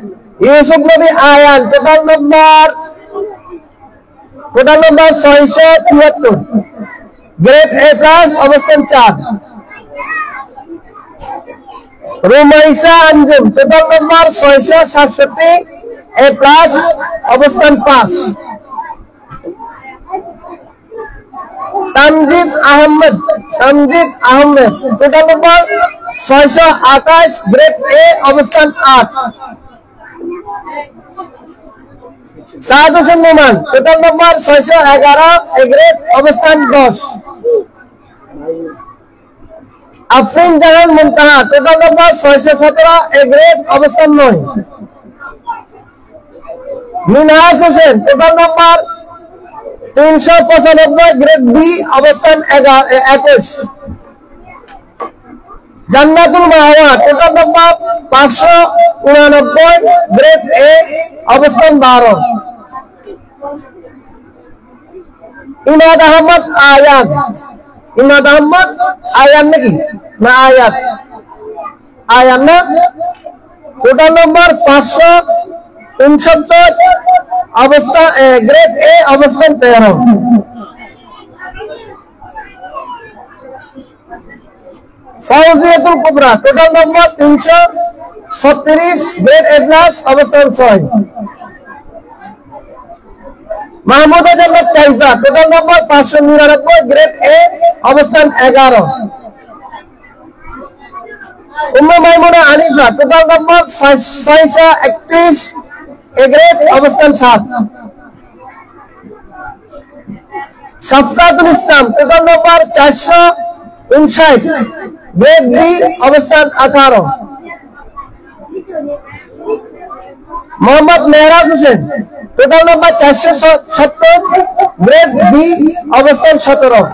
Yusuf Nabi Ayan total number 674 grade A plus অবস্থান 4। Rumaisa Anjum total number 667 A plus অবস্থান 5। Tamjid Ahmed total number 628 grade A অবস্থান 8। Saad Hossain Noman total number 611 A grade অবস্থান 10। Afrin Jahan Muntaha total number 617 A grade অবস্থান 9। Minhaj Hossain total number 395 grade B অবস্থান 21। Jannatul Mawa total number 589 grade A অবস্থান 12। ইমাদ আহমদ আয়ান নাকি না আয়ান না টোটাল নাম্বার 569 অবস্থা গ্রেড এ অবস্থান 13। Fauziatul Kubra total number 336 grade A plus অবস্থান 6। মাহমুদা জান্নাত কাইফা টোটাল নাম্বার 599 গ্রেড এ অবস্থান 11। Umme Maimuna Anifa total number 631 A grade অবস্থান 7। Shafkatul Islam total number 459 grade B অবস্থান 18। Mohammad Mehraj Hossain total number 470 grade B অবস্থান 17।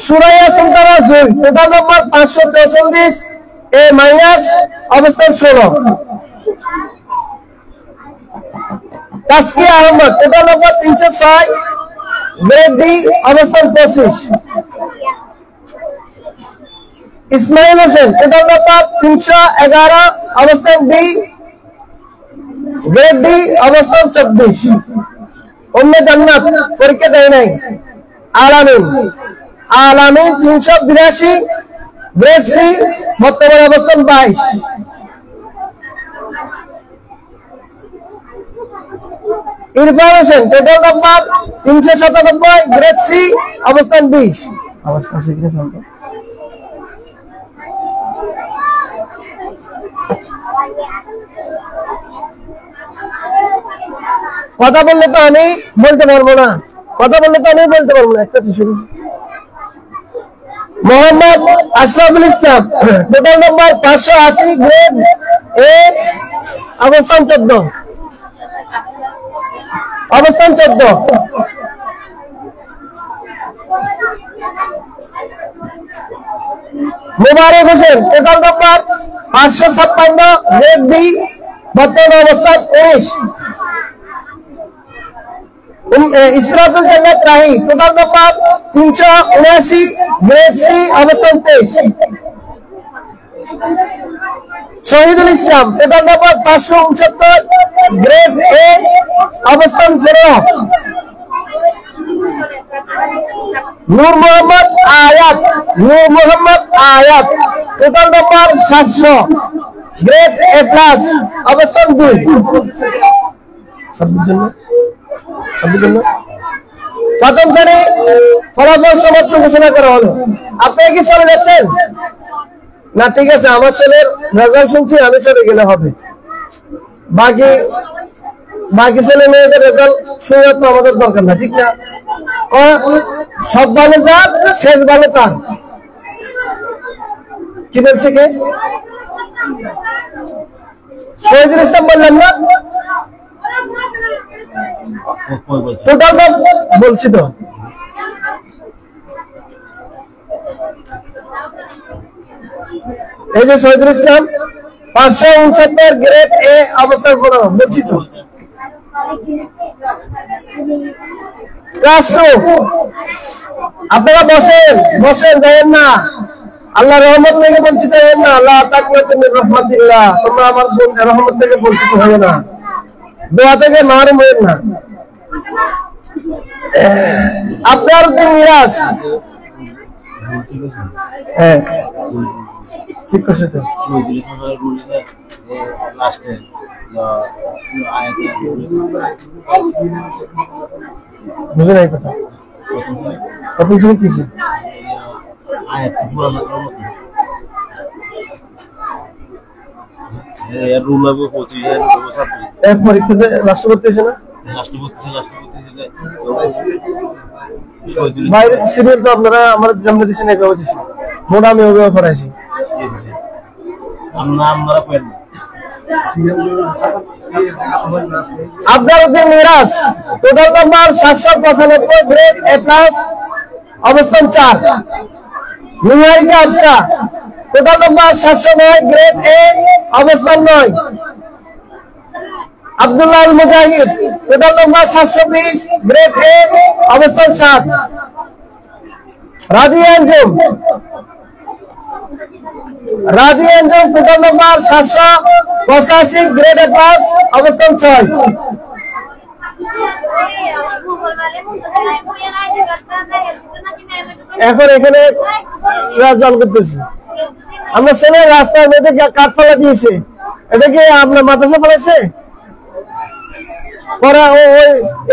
Suraiya Sultana Jui total number 544 A minus অবস্থান 16। Taskia Ahmad total number 306 grade D অবস্থান 25। ইসমাইল হোসেন টোটাল নম্বর 311 অবস্থান ডি গ্রেড ডি অবস্থান 24। উম্মে জান্নাত পরীক্ষা দেয় নাই। আলামিন 382 গ্রেড সি বর্তমান অবস্থান 22। Irfan Hossain total number 397 grade C অবস্থান 20। অবস্থান কথা বললে তো আমি বলতে পারবো না, একটা শুরু। Mohammad Ashraful Islam total number 580 grade A অবস্থান 14। Mubarak Hossain total number 556 grade B বর্তমান অবস্থান 19। Israatul Jannat Rahi total number 379 grade C অবস্থান 23। Shahidul Islam total number 569 grade A অবস্থান 0। Nur Mohammad Ayat total number 700 grade A plus অবস্থান 2। প্রথম শ্রেণী ফলাফল সমাপ্ত ঘোষণা করা হলো। আপনি কি চলে যাচ্ছেন না? ঠিক আছে, আমার ছেলের রেজাল্ট শুনছি, আমি চলে গেলে হবে। বাকি ছেলে মেয়েদের রেজাল্ট শুনে তো আমাদের দরকার না, ঠিক না? সব ভালো যার, শেষ ভালো তার। কি বলছে কে? শহীদুল ইসলাম বললেন না? টোটাল বলছি তো। এই যে শহীদুল ইসলাম 569 গ্রেড এ অবস্থান করা বলছি তো। ক্লাস 2 আপনারা বসেন, যাবেন না। আল্লাহ রহমত থেকে বঞ্চিত হবেন না। আল্লাহ তাকওয়াতুম মির রাহমাতিল্লাহ, তোমরা আমার রহমত থেকে বঞ্চিত হবে না, দোয়া থেকে মারুম হবেন না। আপনার মিরাজ ঠিক আছে তো। বুঝে নাই কথা, আপনি শুনতেছি। পরীক্ষাতে রাষ্ট্রপতি এসে না বাইরে সিরিয়াল তো আপনারা আমার জন্ম দিচ্ছেন, এভাবে দিচ্ছেন, মোটা আমি ওভাবে পড়াইছি। আপনার Miraj total number 795 grade A plus অবস্থান 4। Niharika Afsa total number 709 grade A অবস্থান 9। Abdullah Al Mujahid total number 720 grade A অবস্থান 7। Razia Anjum total number 785 grade A plus অবস্থান 6। এখন এখানে রেজাল্ট করতেছি। আমরা ছেলে রাস্তার মধ্যে কাঠ ফেলা দিয়েছে, এটা কি আপনার মাদ্রাসা ফেলেছে? পরে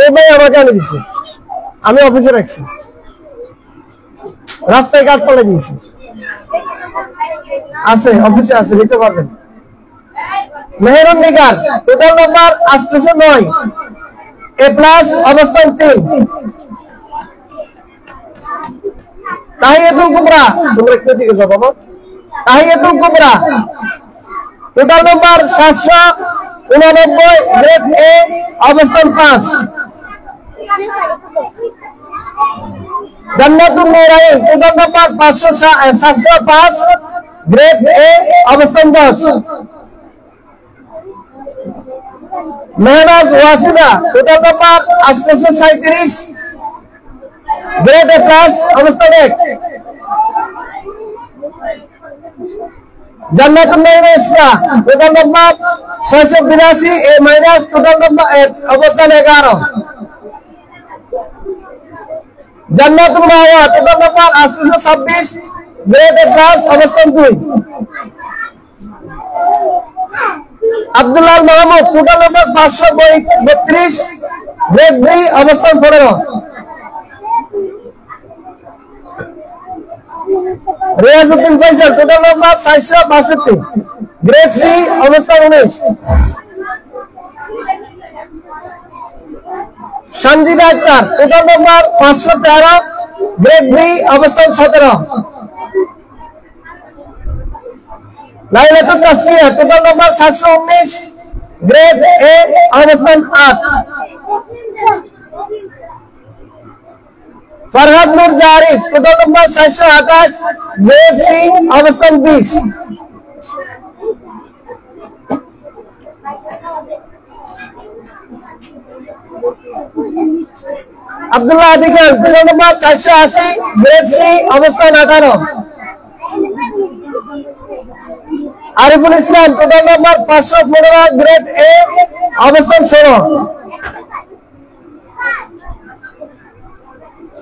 ওই ভাই আমাকে আনে দিচ্ছে, আমি অফিসে রাখছি। রাস্তায় কাঠ ফেলে দিয়েছি, আছে অফিসে আছে, নিতে পারবেন। Meherun Nigar total number 809, A plus অবস্থান 3। তাহিয়াতুল কুবরা, তোমরা একটু দিকে যাও বাবা। Tahiatul Kubra total number 789, grade A অবস্থান 5। Jannatun Nurain total number 705, grade A অবস্থান 10। Mehnaz Wasida total number 837, grade A plus অবস্থান 1। Jannatun Naima total number 682, A minus, total number অবস্থান 11। Jannatul Mawa total number 826, grade A plus অবস্থান 2। Abdullah Mahmud total number 532, grade B অবস্থান 15। Riazuddin Faisal total number 462, grade C অবস্থান 19। Sanjida Akter total number 513, grade B অবস্থান 17। Lailatul Taskia total number 719, grade A অবস্থান 8। Farhad Nur Jarif total number 428, grade C অবস্থান 20। Abdullah Adikar total number 480, grade C অবস্থান 18। Ariful Islam total number 515, grade A অবস্থান 16।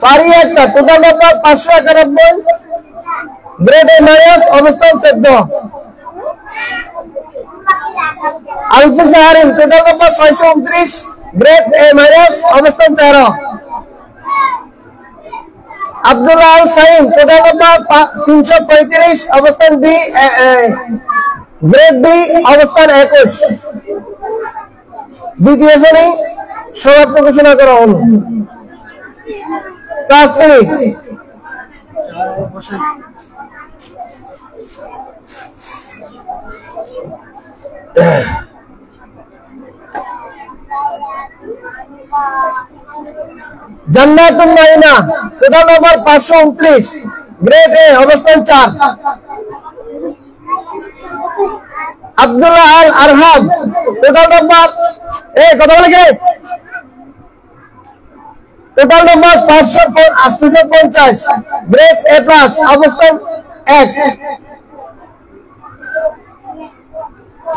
Faria Akter total number 591, grade A minus অবস্থান 14। আলফি Shahrin total number 629, grade A minus অবস্থান 13। Abdullah Al Saim total number 335, অবস্থান B, grade B অবস্থান 21। দ্বিতীয় শ্রেণী সমাপ্ত ঘোষণা করা হলো। Class 3 Jannatun Naima total number 529, grade A অবস্থান 4। আব্দুল্লাহ আল আরহাম টোটাল নাম্বার কথা বলে কে total number 550, grade A plus অবস্থান 1।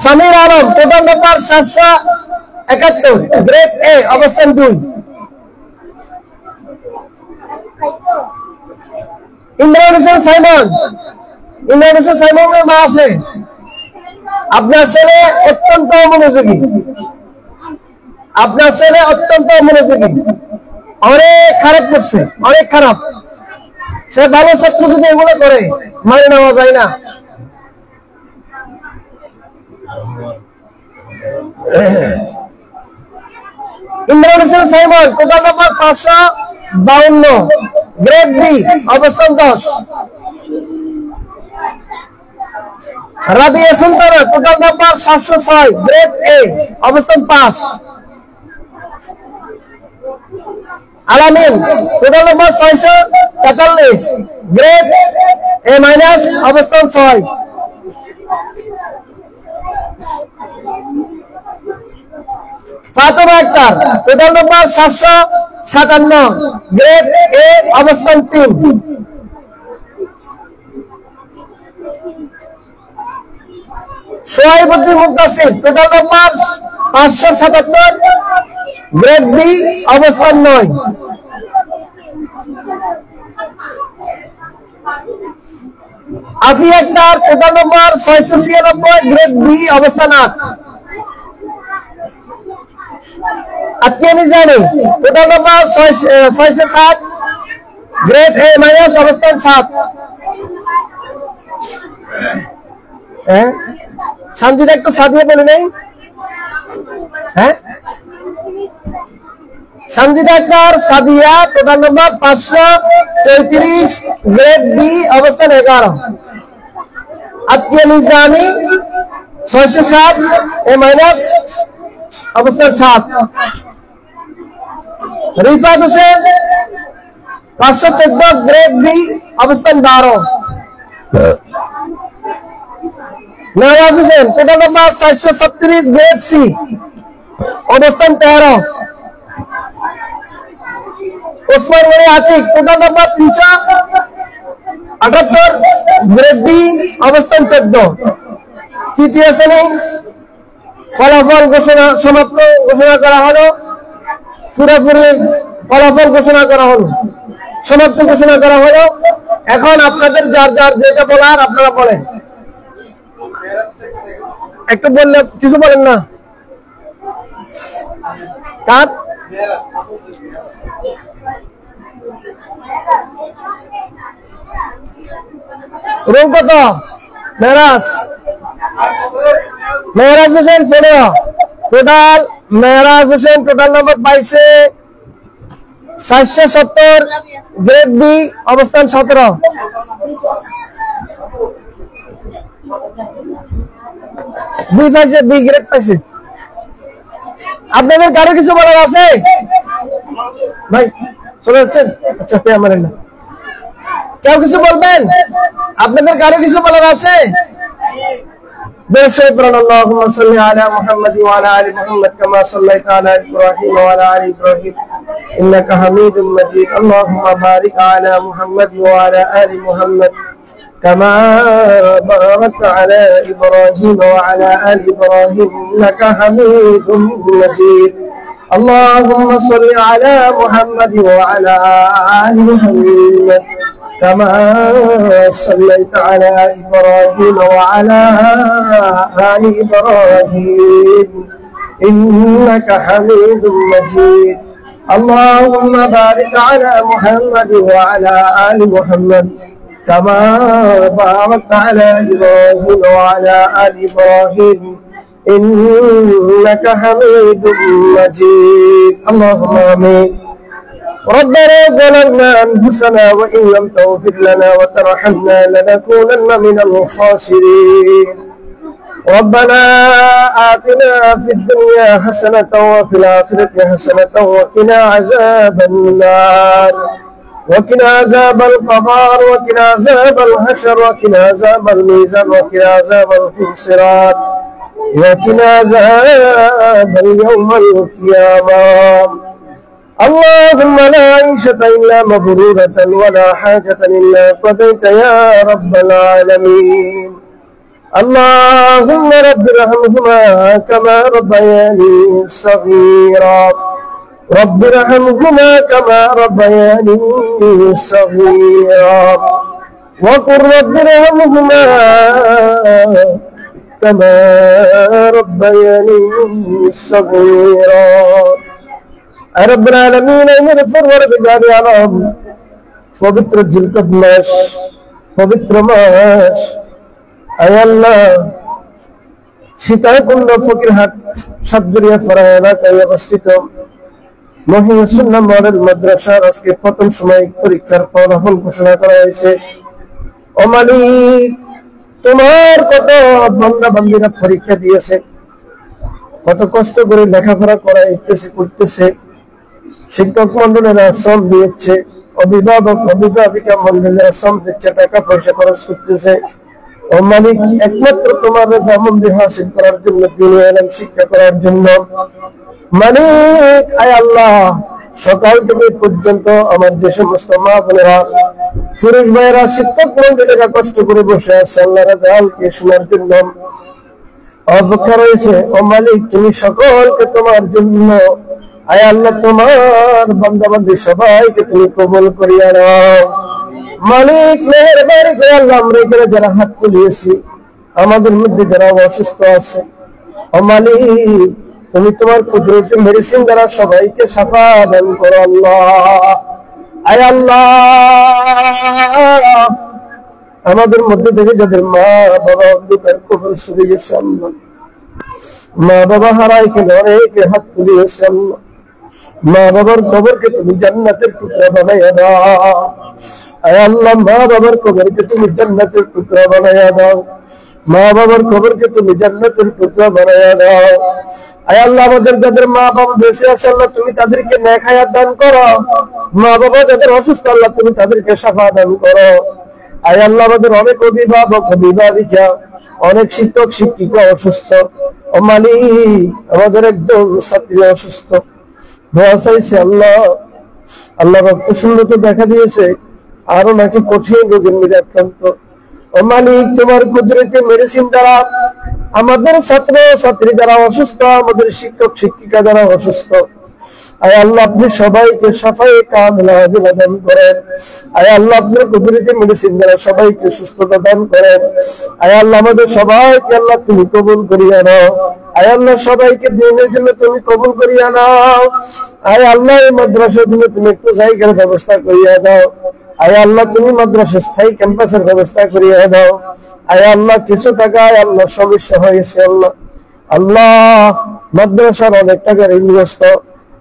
Samir Alam total number 771, grade A অবস্থান 2। ইমরান হোসেন সাইমনের মা আছে। আপনার ছেলে অত্যন্ত মনোযোগী, অনেক খারাপ করছে, অনেক খারাপ। সে ভালো ছাত্র যদি এগুলো করে মানে নেওয়া যায় না। Imran Hossain Saimon total number 552, grade B অবস্থান 10। Rabia Sultana total number 706, grade A অবস্থান 5। Alamin total number 643, grade A minus অবস্থান 6। Fatema Akter total number 757, grade A অবস্থান 3। Sohaibuddin Muktasir total number 577, grade B অবস্থান 9। Afia Akter total number 696, grade B অবস্থান 8। Atiani Jani total number 660, grade A minus অবস্থান 7। হ্যাঁ শান্তিতে একটা সাদিয়া বলে নেই। হ্যাঁ Sanjida Akter Sadia total number 533, grade B অবস্থান 11। আতিয়া নিজামী 607 এ মাইনাস অবস্থান 7। রিফাত হোসেন 514, গ্রেড বি অবস্থান 12। Nawaz Hossain total number 436, grade C অবস্থান 13। Osman Goni Atik total number 378, grade D অবস্থান 14। তৃতীয় শ্রেণী ফলাফল সমাপ্ত ঘোষণা করা হলো। পুরোপুরি ফলাফল ঘোষণা করা হলো, সমাপ্ত ঘোষণা করা হলো। এখন আপনাদের যার যার যেটা বলার আপনারা বলেন। একটু বললে কিছু বলেন না। কার রুম কত? মেরাজ হোসেন 15। টোটাল মেরাজ হোসেন টোটাল নম্বর পাইছে 470, গ্রেড বি অবস্থান 17। বি পাইছে, বি গ্রেড পাইছে। আপনাদের কারো কিছু বলার আছে ভাই? চলে যাচ্ছেন? আচ্ছা আমার না, কেউ কিছু বলবেন? আপনাদের কারো কিছু বলার আছে? اللهم صل على محمد وعلى ال محمد كما صليت على ابراهيم وعلى ال ابراهيم انك حميد مجيد. اللهم بارك على محمد وعلى ال محمد كما باركت على ابراهيم وعلى ال ابراهيم انك حميد مجيد. اللهم صل على محمد وعلى ال محمد كما صليت على إبراهيم وعلى آل إبراهيم إنك حميد مجيد. اللهم بارك على محمد وعلى آل محمد كما باركت على إبراهيم وعلى آل إبراهيم إنك حميد مجيد. اللهم آمين. ربنا ظلمنا أنفسنا وإن لم تغفر لنا وترحمنا لنكونن من الخاسرين. ربنا آتنا في الدنيا حسنة وفي الآخرة حسنة وقنا عذاب النار وقنا عذاب القبر وقنا عذاب الحشر وقنا عذاب الميزان وقنا عذاب الحسرات وقنا عذاب يوم القيامة. اللهم لا عيشة إلا مبرورة ولا حاجة إلا قضيت يا رب العالمين. اللهم رب ارحمهما كما ربياني صغيرا. رب ارحمهما كما ربياني صغيرا. وقل رب ارحمهما كما ربياني صغيرا. رب العالمين اغفر ورحمنا আলম। পবিত্র জিলকদ মাস, পবিত্র মাস, আয় আল্লাহ সীতাকুণ্ড ফকিরহাট সাতগড়িয়া পাড়া এলাকায় অবস্থিত মহিউসুন্নাহ মডেল মাদ্রাসার আজকে প্রথম সাময়িক পরীক্ষার ফলাফল ঘোষণা করা হয়েছে। ও মালিক, তোমার কত বান্দা বান্দীরা পরীক্ষা দিয়েছে, কত কষ্ট করে লেখাপড়া করাইতেছে করতেছে, শিক্ষক মন্ডলেরা শ্রম দিয়েছে, অভিভাবক অভিভাবিকা মন্ডলেরা শ্রম দিচ্ছে, টাকা পয়সা খরচ করতেছে। ও মালিক, একমাত্র তোমার রাজামন্দি হাসিল করার জন্য, দিনী ইলম শিক্ষা করার জন্য। মালিক আয় আল্লাহ, সকাল থেকে পর্যন্ত আমার যে সমস্ত মা বোনেরা, পুরুষ ভাইয়েরা শিক্ষক মন্ডলীরা কষ্ট করে বসে আছে আল্লাহ রাজালকে শোনার জন্য অপেক্ষা রয়েছে। ও মালিক, তুমি সকলকে তোমার জন্য, আয় আল্লাহ তোমার বান্দা বান্দী সবাইকে তুমি কবুল করিয়া নাও। মালিক মেহেরবানি করে আল্লাহ আমরা এখানে যারা হাত তুলিয়েছি, আমাদের মধ্যে যারা অসুস্থ আছে, ও মালিক তুমি তোমার কুদরতি মেডিসিন দ্বারা সবাইকে শাফা দান করো আল্লাহ। আয় আল্লাহ আমাদের মধ্যে থেকে যাদের মা বাবা অন্ধকার কবর চলে গেছে আল্লাহ, মা বাবা হারাই কেন অনেকে হাত তুলিয়েছে আল্লাহ, মা বাবার কবরকে তুমি জান্নাতের টুকরা বানাইয়া দাও। আয় আল্লাহ মা বাবার কবরকে তুমি জান্নাতের টুকরা বানাইয়া দাও, মা বাবার কবরকে তুমি জান্নাতের টুকরা বানাইয়া দাও। আয় আল্লাহ আমাদের যাদের মা বাবা বেঁচে আছে আল্লাহ তুমি তাদেরকে নেক হায়াত দান করো, মা বাবা যাদের অসুস্থ আল্লাহ তুমি তাদেরকে শাফা দান করো। আয় আল্লাহ আমাদের অনেক অভিভাবক অভিভাবিকা অনেক শিক্ষক শিক্ষিকা অসুস্থ, ও মালিক আমাদের একদম ছাত্রী অসুস্থ, দোয়া চাইছে আল্লাহ। আল্লাহ রক্ত শূন্যতা দেখা দিয়েছে, আরো নাকি কঠিন রোগের মধ্যে আক্রান্ত, ও মালিক তোমার কুদরতে মেডিসিন দ্বারা আমাদের ছাত্র ছাত্রী যারা অসুস্থ, আমাদের শিক্ষক শিক্ষিকা যারা অসুস্থ, আয় আল্লাহ আপনি সবাইকে সাফায়ে কামিলা আজিলা দান করেন। আয় আল্লাহ আপনার কুদরতি মেডিসিন দ্বারা সবাইকে সুস্থতা দান করেন। আয় আল্লাহ আমাদের সবাইকে আল্লাহ তুমি কবুল করিয়া নাও। আয় আল্লাহ সবাইকে দিনের জন্য তুমি কবুল করিয়া নাও। আয় আল্লাহ এই মাদ্রাসার জন্য তুমি একটু জায়গার ব্যবস্থা করিয়া দাও। আয় আল্লাহ তুমি মাদ্রাসা স্থায়ী ক্যাম্পাসের ব্যবস্থা করিয়া দাও। আয় আল্লাহ কিছু টাকা আয় আল্লাহ সমস্যা হয়েছে আল্লাহ, আল্লাহ মাদ্রাসার অনেক টাকার ইনভেস্ট,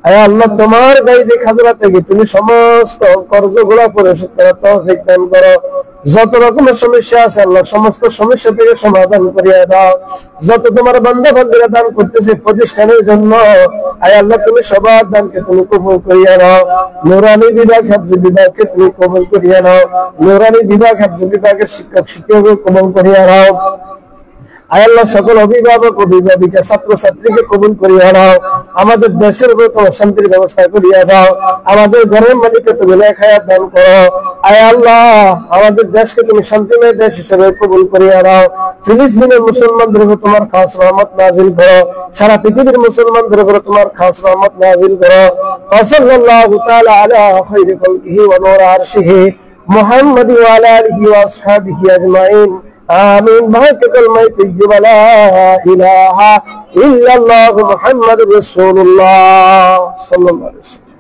আয় আল্লাহ তোমার গাইদে খাজরা থেকে তুমি সমস্ত কর্জগুলা পরিশোধ করার তৌফিক দান করো। যত রকমের সমস্যা আছে আল্লাহ সমস্ত সমস্যা থেকে সমাধান করিয়া দাও। যত তোমার বান্দা বান্দীরা দান করতেছে প্রতিষ্ঠানের জন্য, আয় আল্লাহ তুমি সবার দানকে তুমি কবুল করিয়া নাও। নুরানি বিভাগ হাফজ বিভাগকে তুমি কবুল করিয়া নাও, নুরানি বিভাগ হাফজ বিভাগের শিক্ষক শিক্ষককে কবুল করিয়া নাও। আয় আল্লাহ সকল অভিভাবক অভিভাবিকা ছাত্র ছাত্রীকে কবুল করিয়া নাও। আমাদের দেশের উপর তোমার শান্তির ব্যবস্থা করিয়া দাও। আমাদের ঘরের মালিককে তুমি নেক হায়াত দান করো। আয় আল্লাহ আমাদের দেশকে তুমি শান্তিময় দেশ হিসেবে কবুল করিয়া নাও। ফিলিস্তিনের মুসলমানদের উপর তোমার খাস রহমত নাজিল করো, সারা পৃথিবীর মুসলমানদের উপর তোমার খাস রহমত নাজিল করো। সাল্লাল্লাহু তাআলা আলা খায়রি খালকিহি ওয়া নূর আরশিহি মুহাম্মাদ ওয়া আলা আলিহি ওয়া আসহাবিহি আজমাইন। آمين بحق الميت ولا إله إلا الله محمد رسول الله صلى الله عليه وسلم।